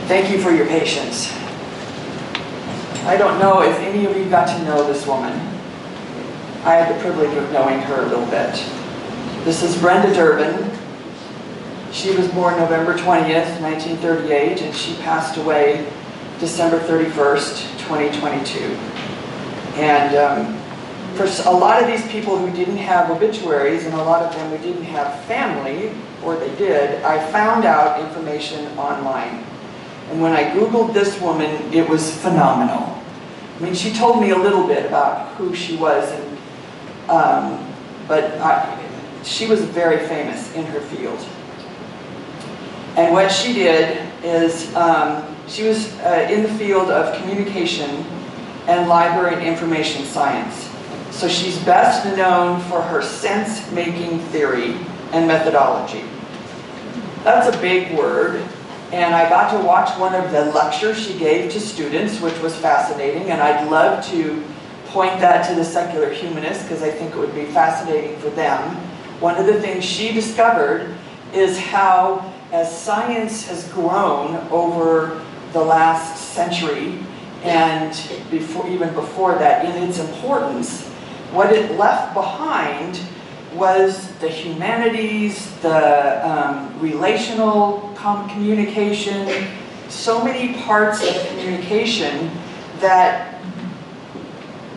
Thank you for your patience. I don't know if any of you got to know this woman. I had the privilege of knowing her a little bit. This is Brenda Durbin. She was born November 20th, 1938, and she passed away December 31st, 2022. And for a lot of these people who didn't have obituaries, and a lot of them who didn't have family, or they did, I found out information online. And when I Googled this woman, it was phenomenal. I mean, she told me a little bit about who she was, and she was very famous in her field. And what she did is, she was in the field of communication and library and information science. So she's best known for her sense-making theory and methodology. That's a big word, and I got to watch one of the lectures she gave to students, which was fascinating, and I'd love to point that to the secular humanists because I think it would be fascinating for them. One of the things she discovered is how, as science has grown over the last century, and even before that, in its importance, what it left behind was the humanities, the relational communication, so many parts of communication that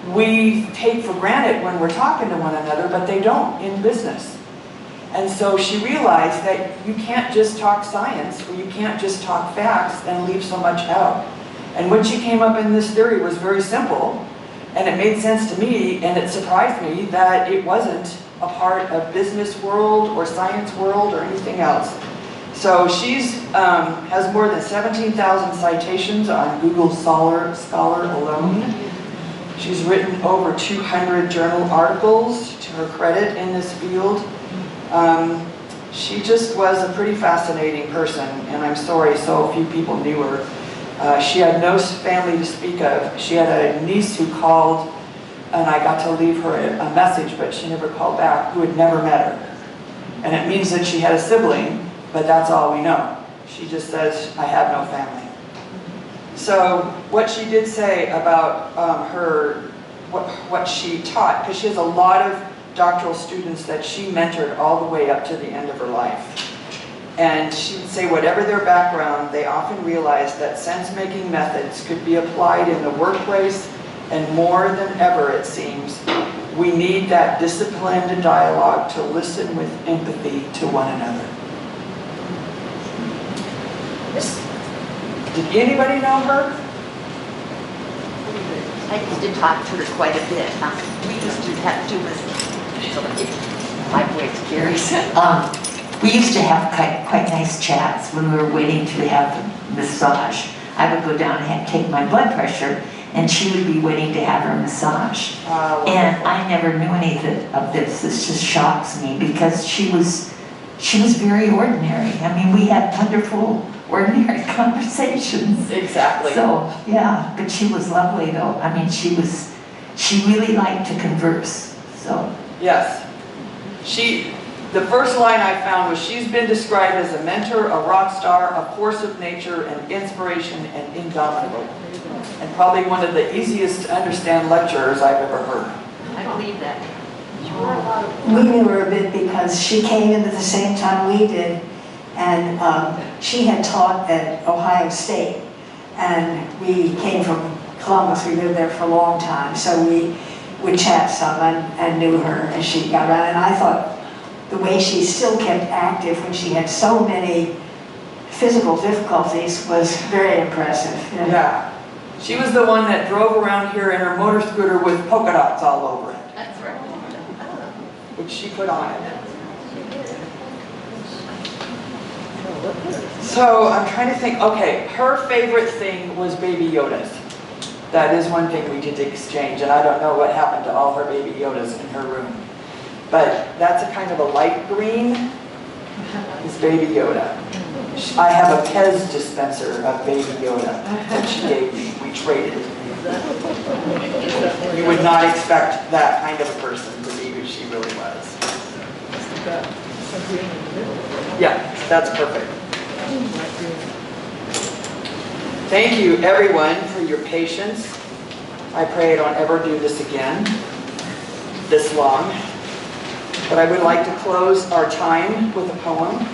we take for granted when we're talking to one another, but they don't in business. And so she realized that you can't just talk science, or you can't just talk facts and leave so much out. And when she came up in this theory, it was very simple, and it made sense to me, and it surprised me that it wasn't a part of business world or science world or anything else. So she's has more than 17,000 citations on Google Scholar alone. She's written over 200 journal articles to her credit in this field. She just was a pretty fascinating person, and I'm sorry so few people knew her. She had no family to speak of. She had a niece who called, and I got to leave her a message, but she never called back, who had never met her. And it means that she had a sibling, but that's all we know. She just says, I have no family. So what she did say about what she taught, because she has a lot of doctoral students that she mentored all the way up to the end of her life. And she would say whatever their background, they often realized that sense-making methods could be applied in the workplace, and more than ever, it seems, we need that disciplined dialogue to listen with empathy to one another. Did anybody know her? I used to talk to her quite a bit. We used to have to my voice carries. We used to have quite nice chats when we were waiting to have the massage. I would go down and take my blood pressure, and she would be waiting to have her massage. And I never knew anything of this. This just shocks me because she was very ordinary. I mean, we had wonderful, ordinary conversations. Exactly. So, yeah, but she was lovely though. I mean, she really liked to converse, so. Yes. The first line I found was, she's been described as a mentor, a rock star, a force of nature, an inspiration, and indomitable. And probably one of the easiest to understand lecturers I've ever heard. I believe that. We knew her a bit because she came into the same time we did, and she had taught at Ohio State, and we came from Columbus. We lived there for a long time, so we would chat some and knew her as she got around. And I thought the way she still kept active when she had so many physical difficulties was very impressive. Yeah. She was the one that drove around here in her motor scooter with polka dots all over it. That's right. Which she put on it. So I'm trying to think, okay, her favorite thing was Baby Yodas. That is one thing we did exchange, and I don't know what happened to all her Baby Yodas in her room. But that's a kind of a light green, is Baby Yoda. I have a Pez dispenser of Baby Yoda that she gave me. We traded. You would not expect that kind of a person to be who she really was. Yeah, that's perfect. Thank you, everyone, for your patience. I pray I don't ever do this again, this long. But I would like to close our time with a poem.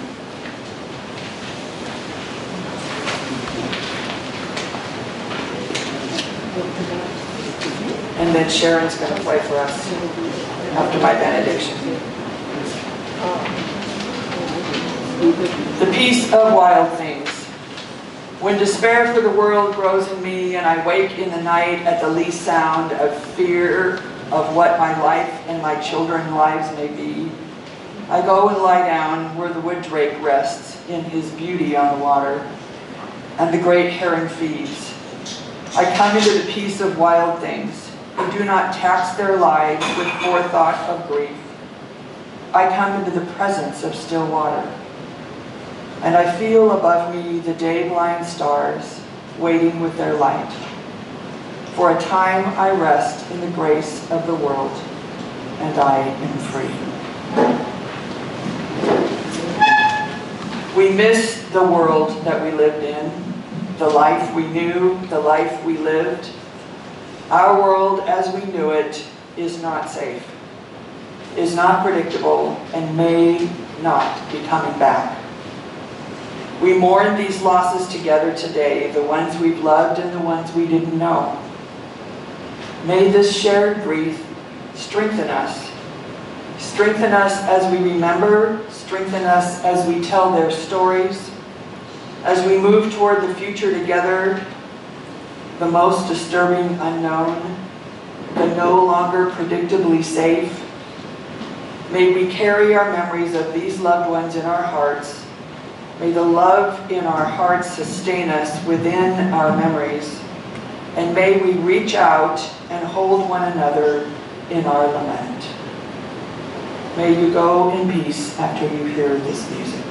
And then Sharon's going to play for us after my benediction. The peace of wild things. When despair for the world grows in me, and I wake in the night at the least sound of fear of what my life and my children's lives may be, I go and lie down where the wood drake rests in his beauty on the water, and the great heron feeds. I come into the peace of wild things, who do not tax their lives with forethought of grief. I come into the presence of still water, and I feel above me the day-blind stars waiting with their light. For a time I rest in the grace of the world, and I am free. We miss the world that we lived in, the life we knew, the life we lived. Our world as we knew it is not safe, is not predictable, and may not be coming back. We mourn these losses together today, the ones we've loved and the ones we didn't know. May this shared grief strengthen us. Strengthen us as we remember, strengthen us as we tell their stories, as we move toward the future together, the most disturbing unknown, the no longer predictably safe. May we carry our memories of these loved ones in our hearts. May the love in our hearts sustain us within our memories. And may we reach out and hold one another in our lament. May you go in peace after you hear this music.